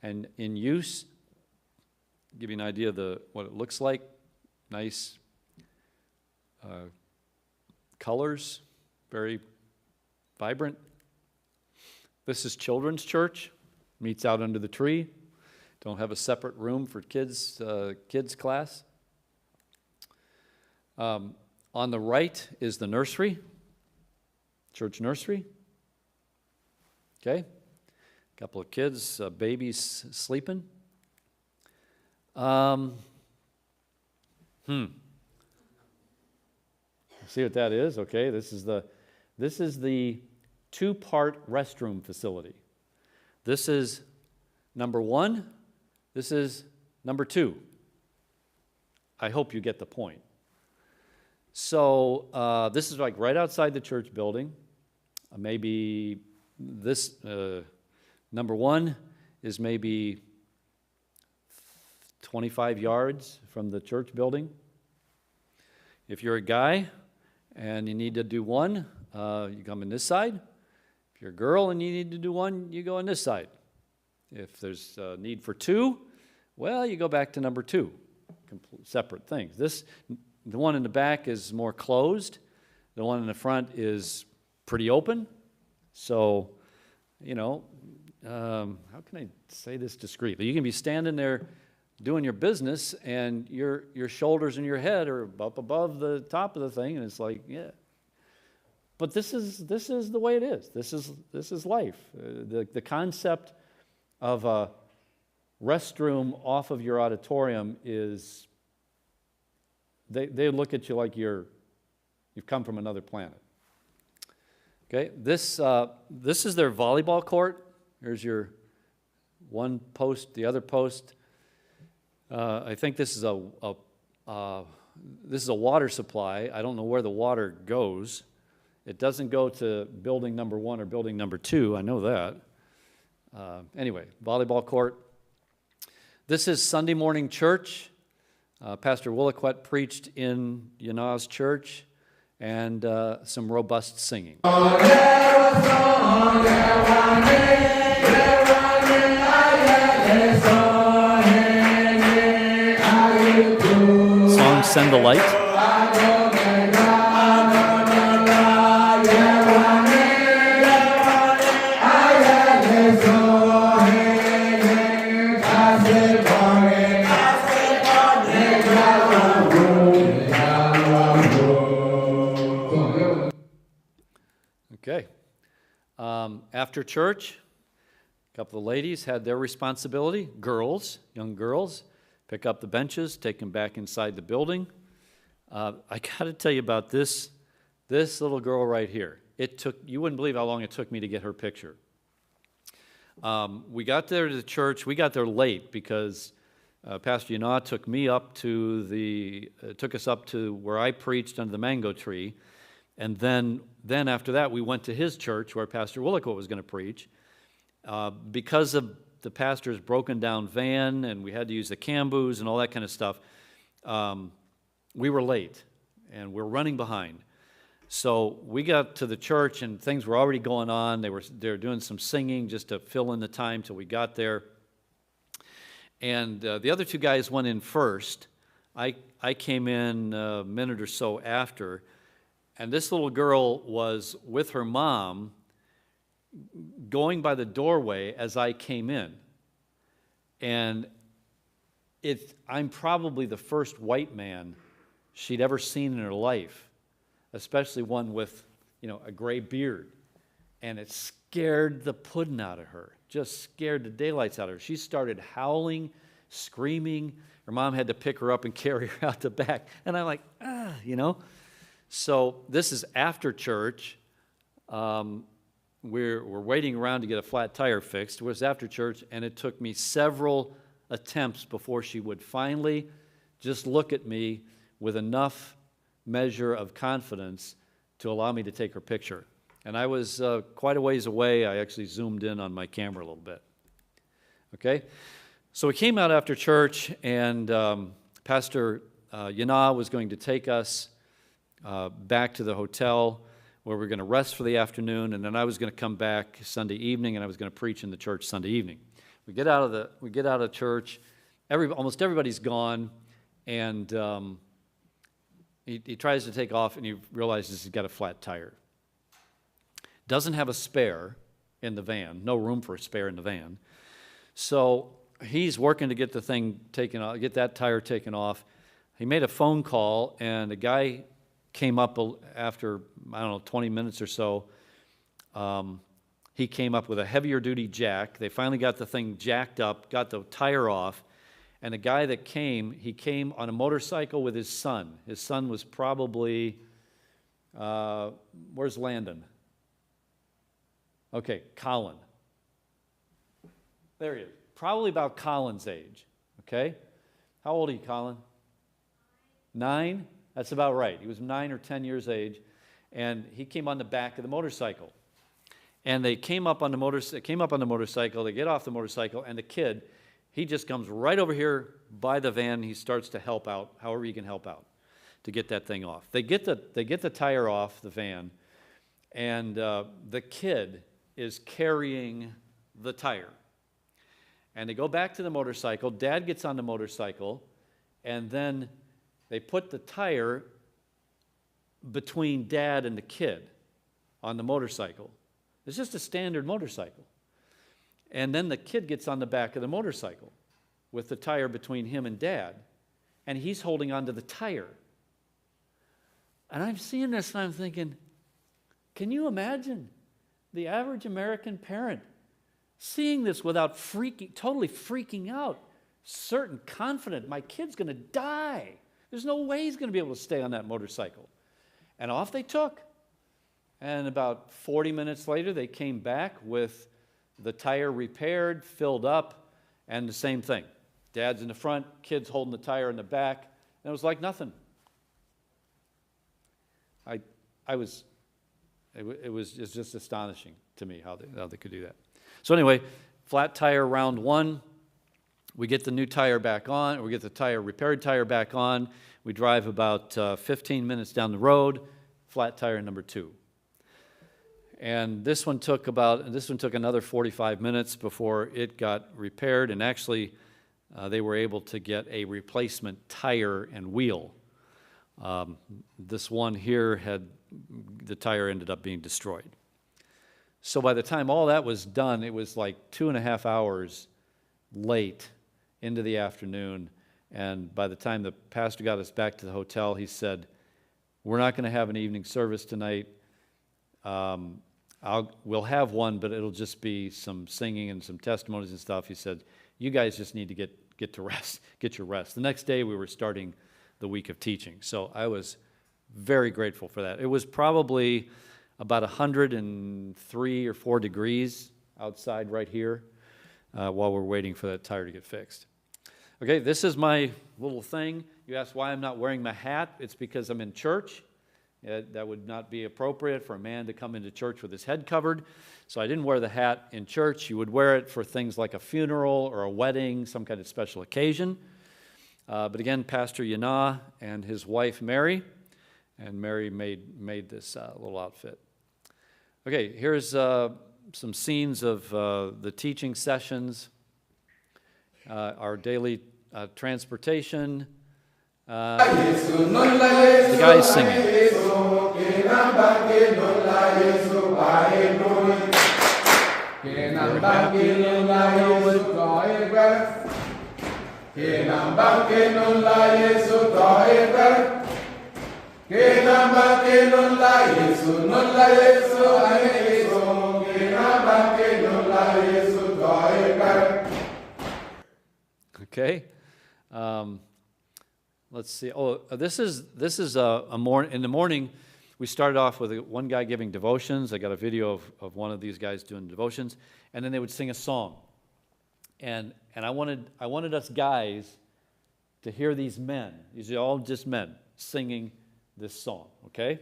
A: and in use. Give you an idea of what it looks like. Nice colors, very vibrant. This is children's church, meets out under the tree. Don't have a separate room for kids class. On the right is the nursery, church nursery. Okay, a couple of kids, babies sleeping. See what that is? Okay, this is the two-part restroom facility. This is number 1. This is number 2. I hope you get the point. So this is like right outside the church building. Maybe this number 1 is maybe 25 yards from the church building. If you're a guy and you need to do one, you come in this side. If you're a girl and you need to do one, you go on this side. If there's a need for 2, well, you go back to number 2. Separate things. The one in the back is more closed. The one in the front is pretty open. So, how can I say this discreetly? You can be standing there doing your business, and your shoulders and your head are up above the top of the thing, and it's like, yeah. But this is the way it is. This is life. The concept of a restroom off of your auditorium is they look at you like you've come from another planet. Okay, this is their volleyball court. Here's your one post, the other post. I think this is this is a water supply. I don't know where the water goes. It doesn't go to building number 1 or building number 2. I know that. Anyway, volleyball court. This is Sunday morning church. Pastor Williquette preached in Yanaw's church, and some robust singing. Song Send the Light. Okay. After church, a couple of ladies had their responsibility. Girls, young girls, pick up the benches, take them back inside the building. I got to tell you about this little girl right here. You wouldn't believe how long it took me to get her picture. We got there to the church. We got there late because Pastor Yanaw took us up to where I preached under the mango tree. And then after that, we went to his church where Pastor Williquette was going to preach. Because of the pastor's broken down van and we had to use the camboos and all that kind of stuff, we were late and we're running behind. So we got to the church and things were already going on. They were doing some singing just to fill in the time till we got there. And the other 2 guys went in first. I came in a minute or so after. And this little girl was with her mom going by the doorway as I came in. And I'm probably the first white man she'd ever seen in her life, especially one with, a gray beard. And it scared the pudding out of her, just scared the daylights out of her. She started howling, screaming. Her mom had to pick her up and carry her out the back. And I'm like, So this is after church. We're waiting around to get a flat tire fixed. It was after church, and it took me several attempts before she would finally just look at me with enough measure of confidence to allow me to take her picture. And I was quite a ways away. I actually zoomed in on my camera a little bit. Okay? So we came out after church, and Pastor Yanaw was going to take us back to the hotel where we were going to rest for the afternoon, and then I was going to come back Sunday evening, and I was going to preach in the church Sunday evening. We get out of church. Almost everybody's gone, and he tries to take off, and he realizes he's got a flat tire. Doesn't have a spare in the van. No room for a spare in the van. So he's working to get the thing taken off, get that tire taken off. He made a phone call, and a guy came up after, 20 minutes or so. He came up with a heavier duty jack. They finally got the thing jacked up, got the tire off, and the guy that he came on a motorcycle with his son. His son was probably, where's Landon? Okay, Colin. There he is. Probably about Colin's age, okay? How old are you, Colin? 9? That's about right. He was 9 or 10 years age, and he came on the back of the motorcycle. And they came up on the motorcycle, they get off the motorcycle, and the kid, he just comes right over here by the van. He starts to help out, however he can help out, to get that thing off. They get the tire off the van, and the kid is carrying the tire. And they go back to the motorcycle. Dad gets on the motorcycle, and then they put the tire between Dad and the kid on the motorcycle. It's just a standard motorcycle. And then the kid gets on the back of the motorcycle with the tire between him and Dad, and he's holding onto the tire. And I'm seeing this, and I'm thinking, can you imagine the average American parent seeing this without totally freaking out, certain, confident, my kid's going to die. There's no way he's going to be able to stay on that motorcycle. And off they took. And about 40 minutes later, they came back with the tire repaired, filled up, and the same thing. Dad's in the front, kid's holding the tire in the back, and it was like nothing. It's just astonishing to me how they could do that. So anyway, flat tire round 1. We get the new tire back on, or we get the repaired tire back on. We drive about 15 minutes down the road, flat tire number 2. And this one took another 45 minutes before it got repaired, and actually they were able to get a replacement tire and wheel. This one here the tire ended up being destroyed. So by the time all that was done, it was like 2.5 hours late into the afternoon, and by the time the pastor got us back to the hotel, he said, "We're not going to have an evening service tonight. We'll have one, but it'll just be some singing and some testimonies and stuff." He said, "You guys just need to get to rest, get your rest." The next day we were starting the week of teaching, so I was very grateful for that. It was probably about 103 or 4 degrees outside right here while we're waiting for that tire to get fixed. Okay, this is my little thing. You ask why I'm not wearing my hat. It's because I'm in church. That would not be appropriate for a man to come into church with his head covered. So I didn't wear the hat in church. You would wear it for things like a funeral or a wedding, some kind of special occasion. But again, Pastor Yana and his wife Mary, and Mary made this little outfit. Okay, here's some scenes of the teaching sessions, our daily transportation, the guys singing. Okay. Let's see. Oh, this is in the morning. We started off with one guy giving devotions. I got a video of one of these guys doing devotions, and then they would sing a song. And I wanted us guys to hear these men. These are all just men singing this song. Okay.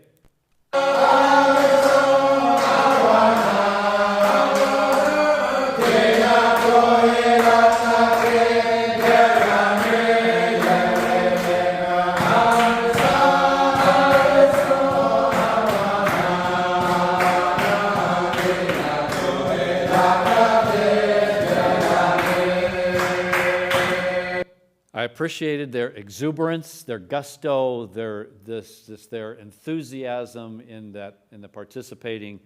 A: I appreciated their exuberance, their gusto, their enthusiasm in the participating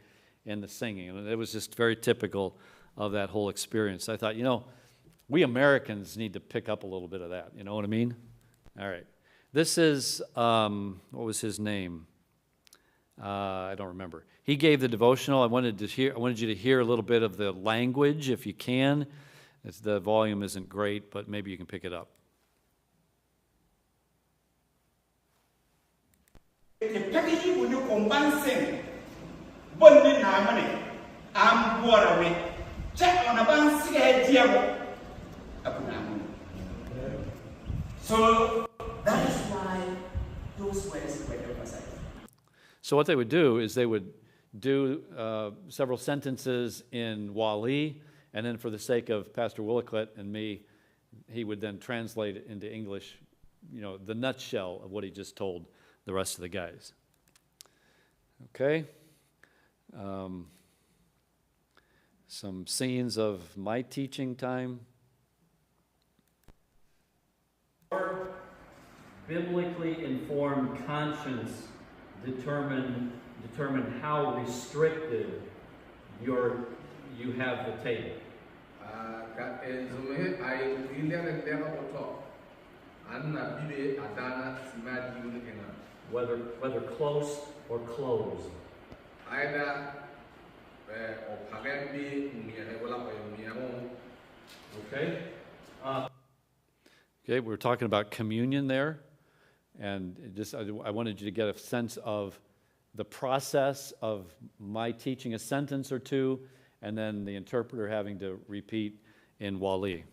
A: in the singing. And it was just very typical of that whole experience. I thought, we Americans need to pick up a little bit of that. You know what I mean? All right. This is, what was his name? I don't remember. He gave the devotional. I wanted you to hear a little bit of the language if you can. The volume isn't great, but maybe you can pick it up.
B: So that is why those words were emphasized.
A: So what they would do is they would do several sentences in Wali, and then for the sake of Pastor Willicott and me, he would then translate it into English, the nutshell of what he just told the rest of the guys. Okay. Some scenes of my teaching time. Biblically informed conscience determine how restricted you have the table. Whether close or closed. Okay. Okay, we were talking about communion there, and I wanted you to get a sense of the process of my teaching a sentence or two, and then the interpreter having to repeat in Wali.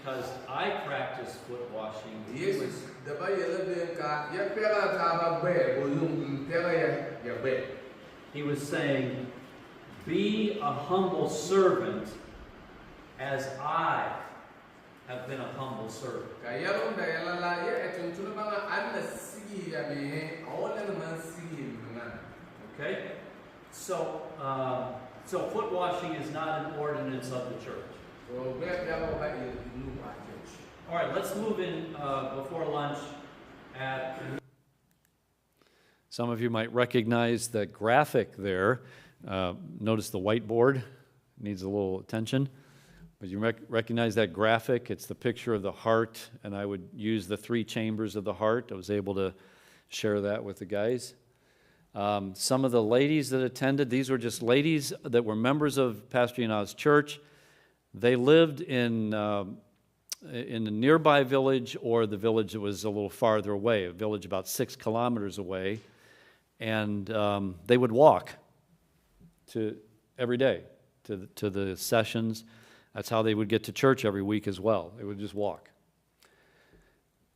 A: because I practice foot washing.
C: Yesus daba yɛlɛ den ka yɛ pɛga ta ba bɛ o lum pɛga yɛ bɛ.
A: He was saying, be a humble servant as I have been a humble servant.
C: Ka yɛlɛ da yɛlɛ la yɛ ɛtuntun ba ka an na sigi yɛ bɛ hɛ awɔ lɛ na man sigi yɛ nuna.
A: Okay? So foot washing is not an ordinance of the church.
C: So bɛ pɛga ba yɛ nu ba church.
A: All right, let's move in before lunch at... Some of you might recognize the graphic there. Notice the whiteboard needs a little attention. But you recognize that graphic? It's the picture of the heart, and I would use the 3 chambers of the heart. I was able to share that with the guys. Some of the ladies that attended, these were just ladies that were members of Pastor Yanav's church. They lived in a nearby village or the village that was a little farther away, a village about 6 kilometers away. And they would walk every day to the sessions. That's how they would get to church every week as well. They would just walk.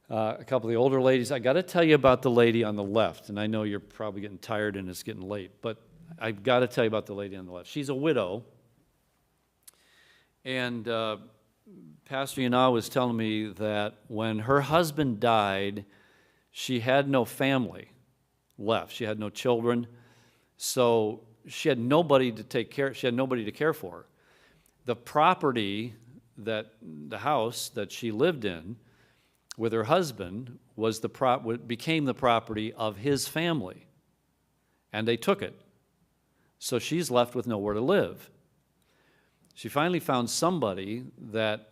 A: A couple of the older ladies, I got to tell you about the lady on the left, and I know you're probably getting tired and it's getting late, but I've got to tell you about the lady on the left. She's a widow, and Pastor Yanav was telling me that when her husband died, she had no family left. She had no children, so she had nobody to take care. She had nobody to care for her. The property the house that she lived in with her husband became the property of his family, and they took it. So she's left with nowhere to live. She finally found somebody that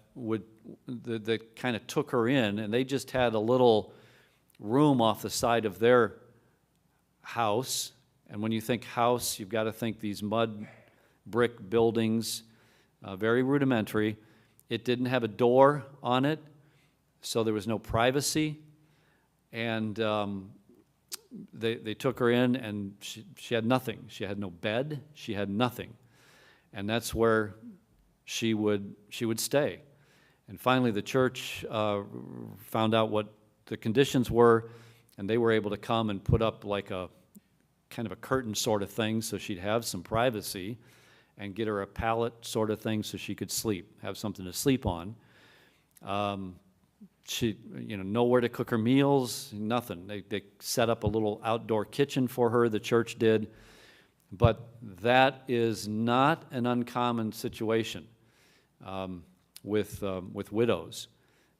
A: kind of took her in, and they just had a little room off the side of their house. And when you think house, you've got to think these mud brick buildings, very rudimentary. It didn't have a door on it, so there was no privacy. And they took her in, and she had nothing. She had no bed. She had nothing. And that's where she would stay. And finally, the church found out what the conditions were, and they were able to come and put up like a kind of a curtain sort of thing so she'd have some privacy, and get her a pallet sort of thing so she could sleep, have something to sleep on. She, nowhere to cook her meals, nothing. They set up a little outdoor kitchen for her, the church did. But that is not an uncommon situation with widows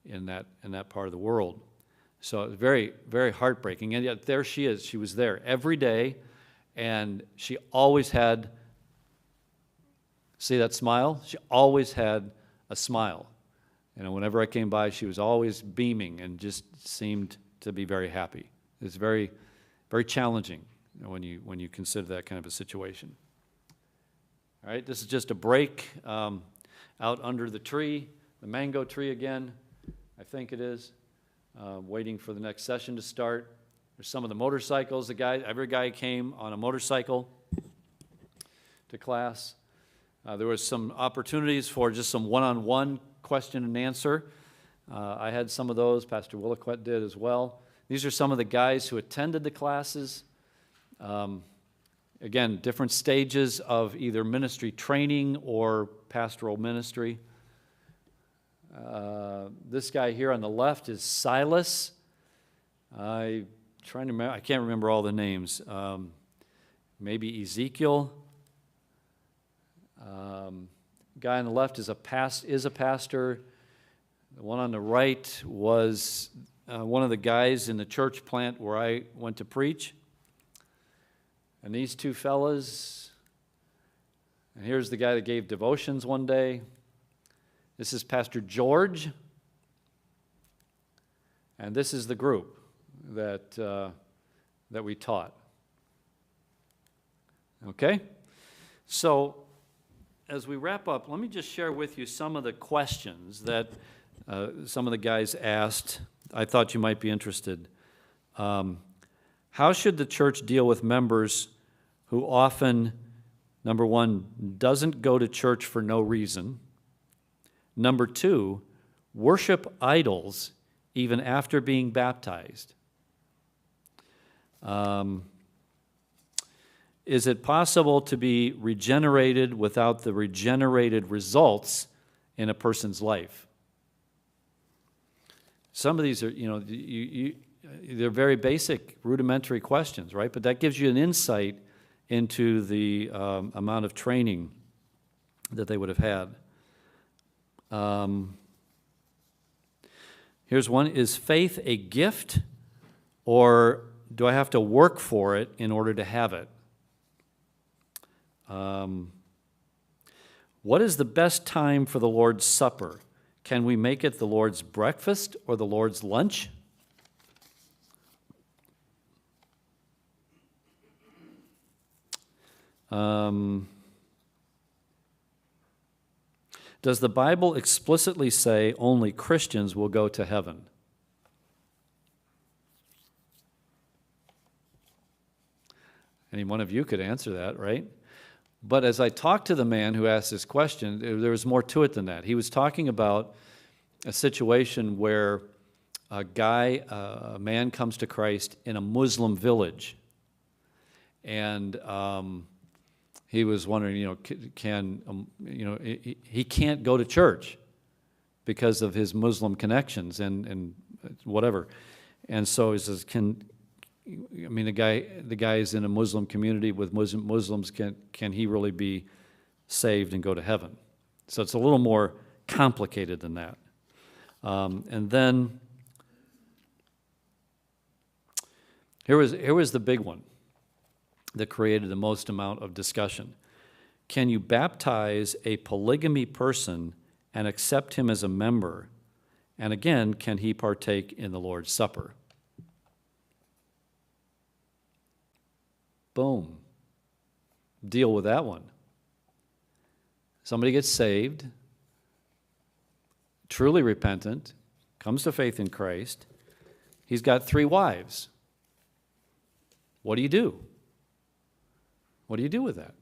A: in that part of the world. So it's very, very heartbreaking. And yet there she is. She was there every day, and she always had, see that smile? She always had a smile. Whenever I came by, she was always beaming and just seemed to be very happy. It's very, very challenging when you consider that kind of a situation. All right, this is just a break out under the tree, the mango tree again, I think it is, waiting for the next session to start. There's some of the motorcycles. Every guy came on a motorcycle to class. There was some opportunities for just some one-on-one question and answer. I had some of those. Pastor Williquette did as well. These are some of the guys who attended the classes. Again, different stages of either ministry training or pastoral ministry. This guy here on the left is Silas. I can't remember all the names. Maybe Ezekiel. Guy on the left is a pastor. The one on the right was one of the guys in the church plant where I went to preach. And these two fellas, and here's the guy that gave devotions one day. This is Pastor George. And this is the group that we taught. Okay? So, as we wrap up, let me just share with you some of the questions that some of the guys asked. I thought you might be interested. How should the church deal with members who often, number one, doesn't go to church for no reason, number two, worship idols even after being baptized? Is it possible to be regenerated without the regenerated results in a person's life? Some of these are, they're very basic, rudimentary questions, right? But that gives you an insight into the amount of training that they would have had. Here's one. Is faith a gift, or do I have to work for it in order to have it? What is the best time for the Lord's Supper? Can we make it the Lord's breakfast or the Lord's lunch? Does the Bible explicitly say only Christians will go to heaven? Any one of you could answer that, right? But as I talked to the man who asked this question, there was more to it than that. He was talking about a situation where a man comes to Christ in a Muslim village. And he was wondering, he can't go to church because of his Muslim connections and whatever. And so he says, the guy is in a Muslim community with Muslims. Can he really be saved and go to heaven? So it's a little more complicated than that. And then here was the big one that created the most amount of discussion. Can you baptize a polygamy person and accept him as a member? And again, can he partake in the Lord's Supper? Boom. Deal with that one. Somebody gets saved, truly repentant, comes to faith in Christ. He's got 3 wives. What do you do? What do you do with that?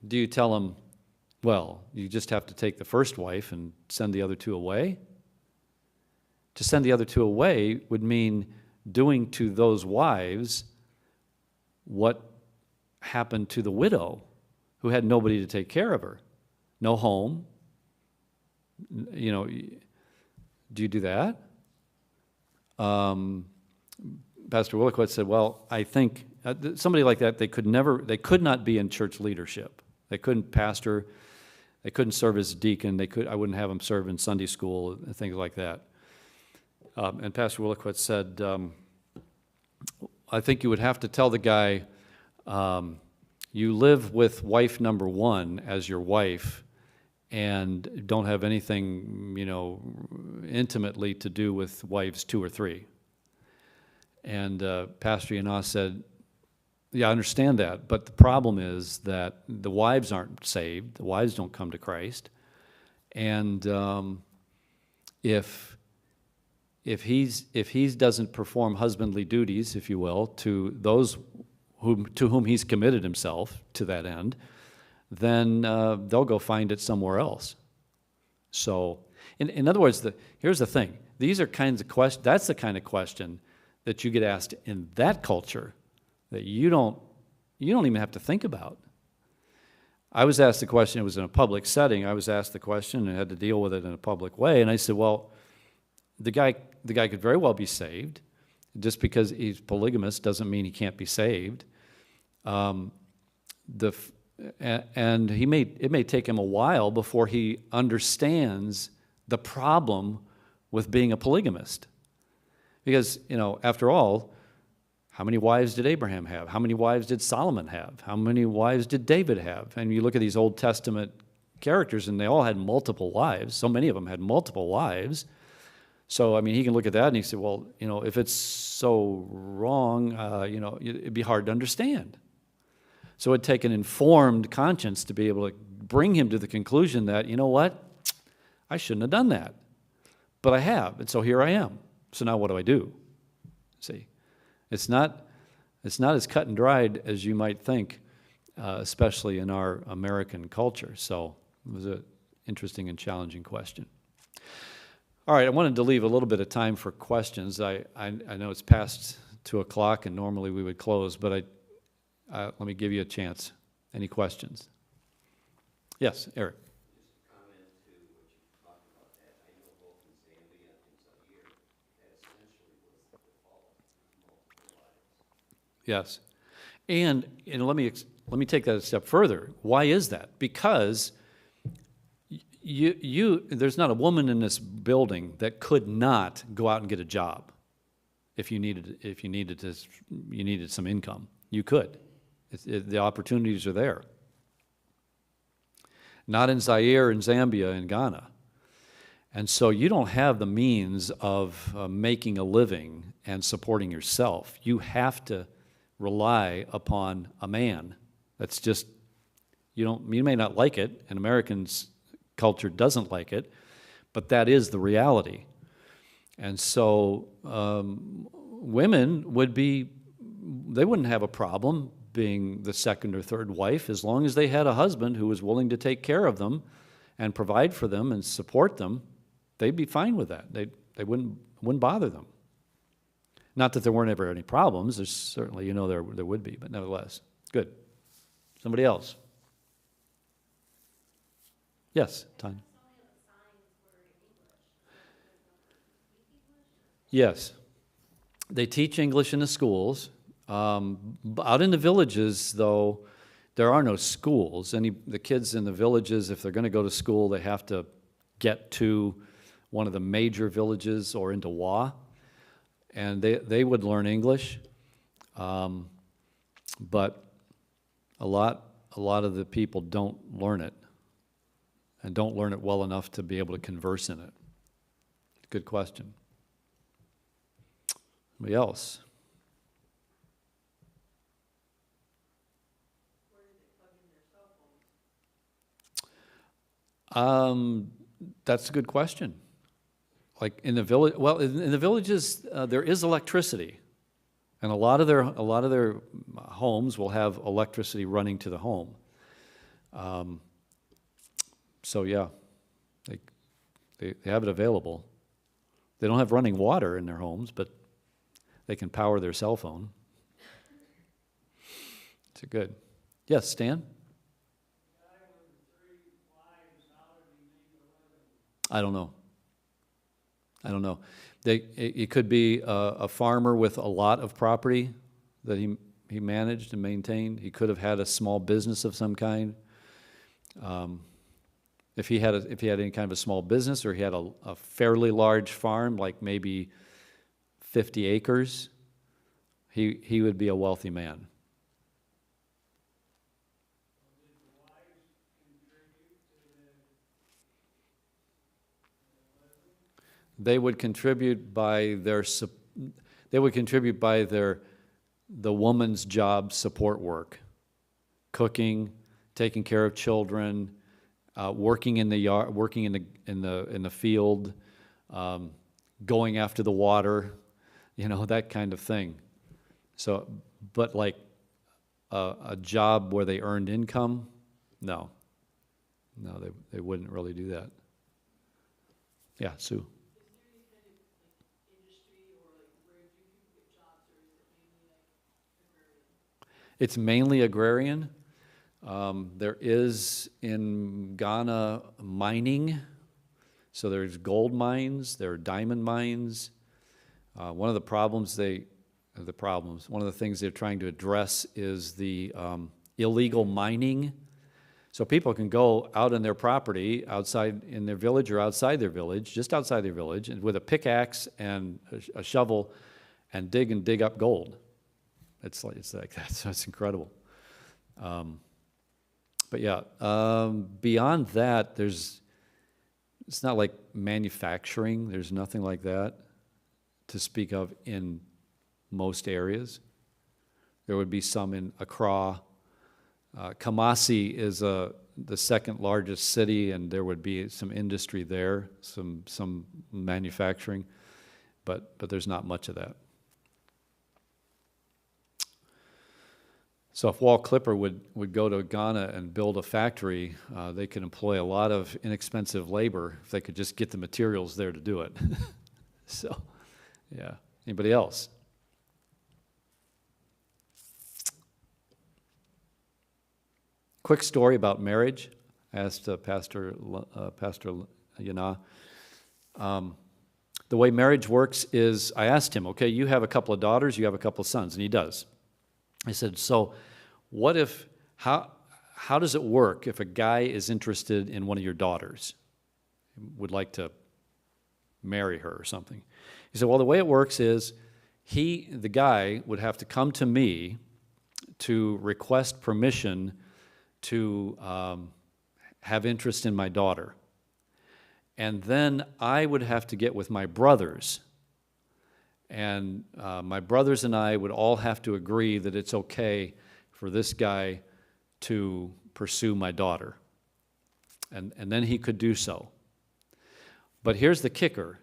A: Do you tell him, well, you just have to take the first wife and send the other 2 away? To send the other 2 away would mean doing to those wives what happened to the widow who had nobody to take care of her. No home. Do you do that? Pastor Williquette said, well, I think somebody like that, they could not be in church leadership. They couldn't pastor, they couldn't serve as deacon, I wouldn't have them serve in Sunday school, and things like that. And Pastor Williquette said, I think you would have to tell the guy, you live with wife number 1 as your wife and don't have anything, intimately to do with wives 2 or 3. And Pastor Yanas said, yeah, I understand that, but the problem is that the wives aren't saved, the wives don't come to Christ, and if he doesn't perform husbandly duties, if you will, to those to whom he's committed himself to that end, then they'll go find it somewhere else. So, in other words, here's the thing: these are kinds of questions. That's the kind of question that you get asked in that culture that you don't even have to think about. I was asked the question. It was in a public setting. I was asked the question and had to deal with it in a public way. And I said, well, the guy could very well be saved. Just because he's polygamous doesn't mean he can't be saved. And it may take him a while before he understands the problem with being a polygamist. Because, after all, how many wives did Abraham have? How many wives did Solomon have? How many wives did David have? And you look at these Old Testament characters, and they all had multiple wives. So many of them had multiple wives. So, he can look at that and he said, well, if it's so wrong, it'd be hard to understand. So it'd take an informed conscience to be able to bring him to the conclusion that, I shouldn't have done that. But I have, and so here I am. So now what do I do? See, it's not as cut and dried as you might think, especially in our American culture. So it was an interesting and challenging question. All right, I wanted to leave a little bit of time for questions. I know it's past 2 o'clock, and normally we would close, but let me give you a chance. Any questions? Yes, Eric. Yes. And let me take that a step further. Why is that? Because there's not a woman in this building that could not go out and get a job if you needed some income. You could. The opportunities are there. Not in Zaire and Zambia and Ghana. And so you don't have the means of making a living and supporting yourself. You have to rely upon a man. That's just, you may not like it, and Americans' culture doesn't like it, but that is the reality. And so women they wouldn't have a problem being the second or third wife as long as they had a husband who was willing to take care of them and provide for them and support them. They'd be fine with that. They wouldn't bother them. Not that there weren't ever any problems. There's certainly, there would be, but nevertheless. Good. Somebody else? Yes, Tanya. Yes. They teach English in the schools. Out in the villages, though, there are no schools. The kids in the villages, if they're going to go to school, they have to get to one of the major villages or into Wa, and they would learn English. But a lot of the people don't learn it, and don't learn it well enough to be able to converse in it. Good question. Anybody else?
B: Where do they plug in their cell phones?
A: That's a good question. Like in the village, well, in the villages, there is electricity, and a lot of their homes will have electricity running to the home. So yeah, they have it available. They don't have running water in their homes, but they can power their cell phone. It's good. Yes, Stan? I don't know. It could be a farmer with a lot of property that he managed and maintained. He could have had a small business of some kind. If he had any kind of a small business, or he had a fairly large farm, like maybe 50 acres, he would be a wealthy man. They would contribute by the woman's job support work, cooking, taking care of children, working in the yard, working in the field, going after the water, that kind of thing. So, but like a job where they earned income, no, they wouldn't really do that. Yeah, Sue. It's mainly agrarian. There is in Ghana mining, so there's gold mines, there are diamond mines. One of the things they're trying to address is the illegal mining. So people can go out on their property, outside in their village or outside their village, just outside their village, and with a pickaxe and a shovel, and dig up gold. It's like that. So it's incredible. But yeah, beyond that, it's not like manufacturing. There's nothing like that to speak of in most areas. There would be some in Accra. Kumasi is the second largest city, and there would be some industry there, some manufacturing, but there's not much of that. So if Wall Clipper would go to Ghana and build a factory, they could employ a lot of inexpensive labor if they could just get the materials there to do it. So, yeah. Anybody else? Quick story about marriage. I asked Pastor Yana. The way marriage works is, I asked him, okay, you have a couple of daughters, you have a couple of sons, and he does. I said, so how does it work if a guy is interested in one of your daughters, would like to marry her or something? He said, well, the way it works is the guy would have to come to me to request permission to have interest in my daughter. And then I would have to get with my brothers. And my brothers and I would all have to agree that it's okay for this guy to pursue my daughter. And then he could do so. But here's the kicker.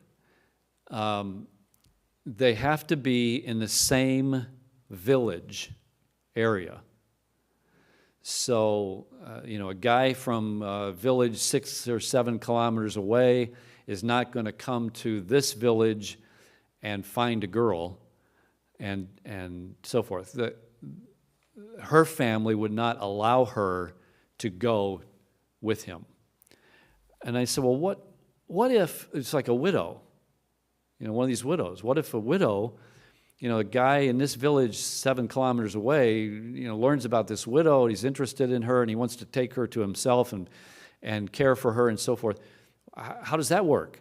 A: They have to be in the same village area. So, a guy from a village 6 or 7 kilometers away is not going to come to this village and find a girl and so forth. Her family would not allow her to go with him. And I said, well, what if it's like a widow? One of these widows. What if a widow, a guy in this village 7 kilometers away, learns about this widow, and he's interested in her, and he wants to take her to himself and care for her and so forth. How does that work?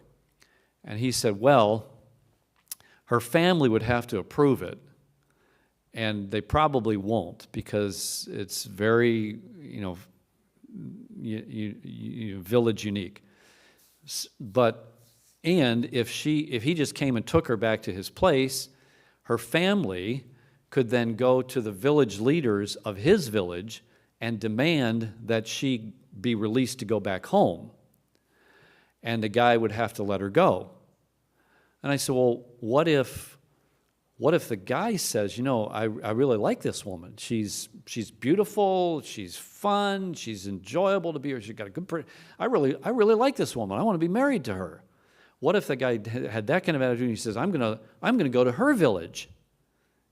A: And he said, well, her family would have to approve it, and they probably won't because it's very, village unique. And if he just came and took her back to his place, her family could then go to the village leaders of his village and demand that she be released to go back home. And the guy would have to let her go. And I said, well, what if the guy says, I really like this woman. She's beautiful, she's fun, she's enjoyable to be here, she's got a good I really like this woman. I want to be married to her. What if the guy had that kind of attitude and he says, I'm gonna go to her village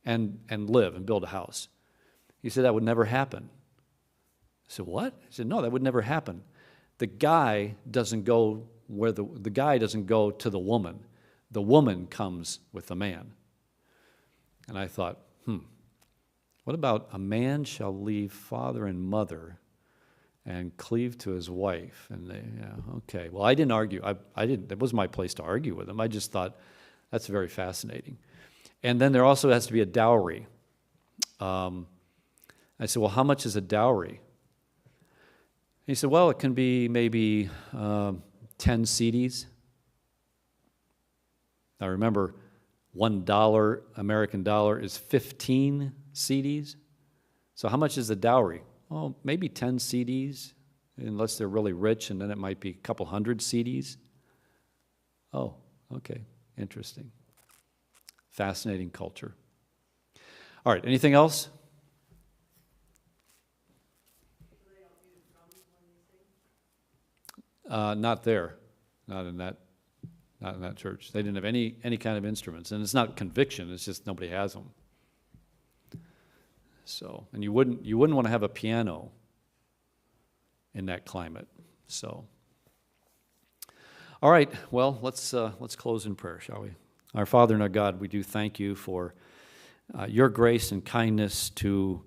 A: and live and build a house? He said that would never happen. I said, what? He said, no, that would never happen. The guy doesn't go where the guy doesn't go to the woman. The woman comes with the man. And I thought, what about a man shall leave father and mother and cleave to his wife? And okay. Well, I didn't argue. I didn't. It wasn't my place to argue with him. I just thought that's very fascinating. And then there also has to be a dowry. I said, well, how much is a dowry? He said, well, it can be maybe 10 cedis. Now remember, $1 American dollar is 15 cedis. So how much is the dowry? Oh, maybe 10 cedis, unless they're really rich, and then it might be a couple hundred cedis. Oh, okay, interesting. Fascinating culture. All right, anything else? Not there, not in that church. They didn't have any kind of instruments, and it's not conviction. It's just nobody has them. So, and you wouldn't want to have a piano in that climate. So, all right. Well, let's close in prayer, shall we? Our Father and our God, we do thank you for your grace and kindness to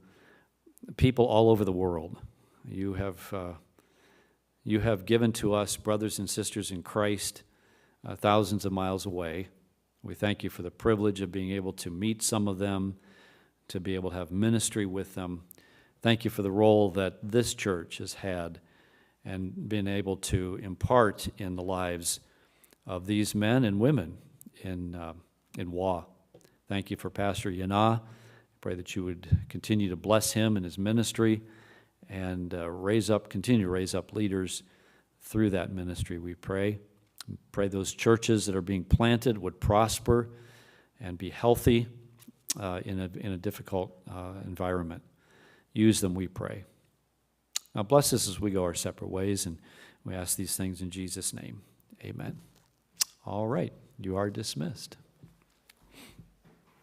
A: people all over the world. You have given to us brothers and sisters in Christ thousands of miles away. We thank you for the privilege of being able to meet some of them, to be able to have ministry with them. Thank you for the role that this church has had and been able to impart in the lives of these men and women in WA. Thank you for Pastor Yana. I pray that you would continue to bless him and his ministry and continue to raise up leaders through that ministry, we pray. Pray those churches that are being planted would prosper and be healthy in a difficult environment. Use them, we pray. Now bless us as we go our separate ways, and we ask these things in Jesus' name. Amen. All right, you are dismissed.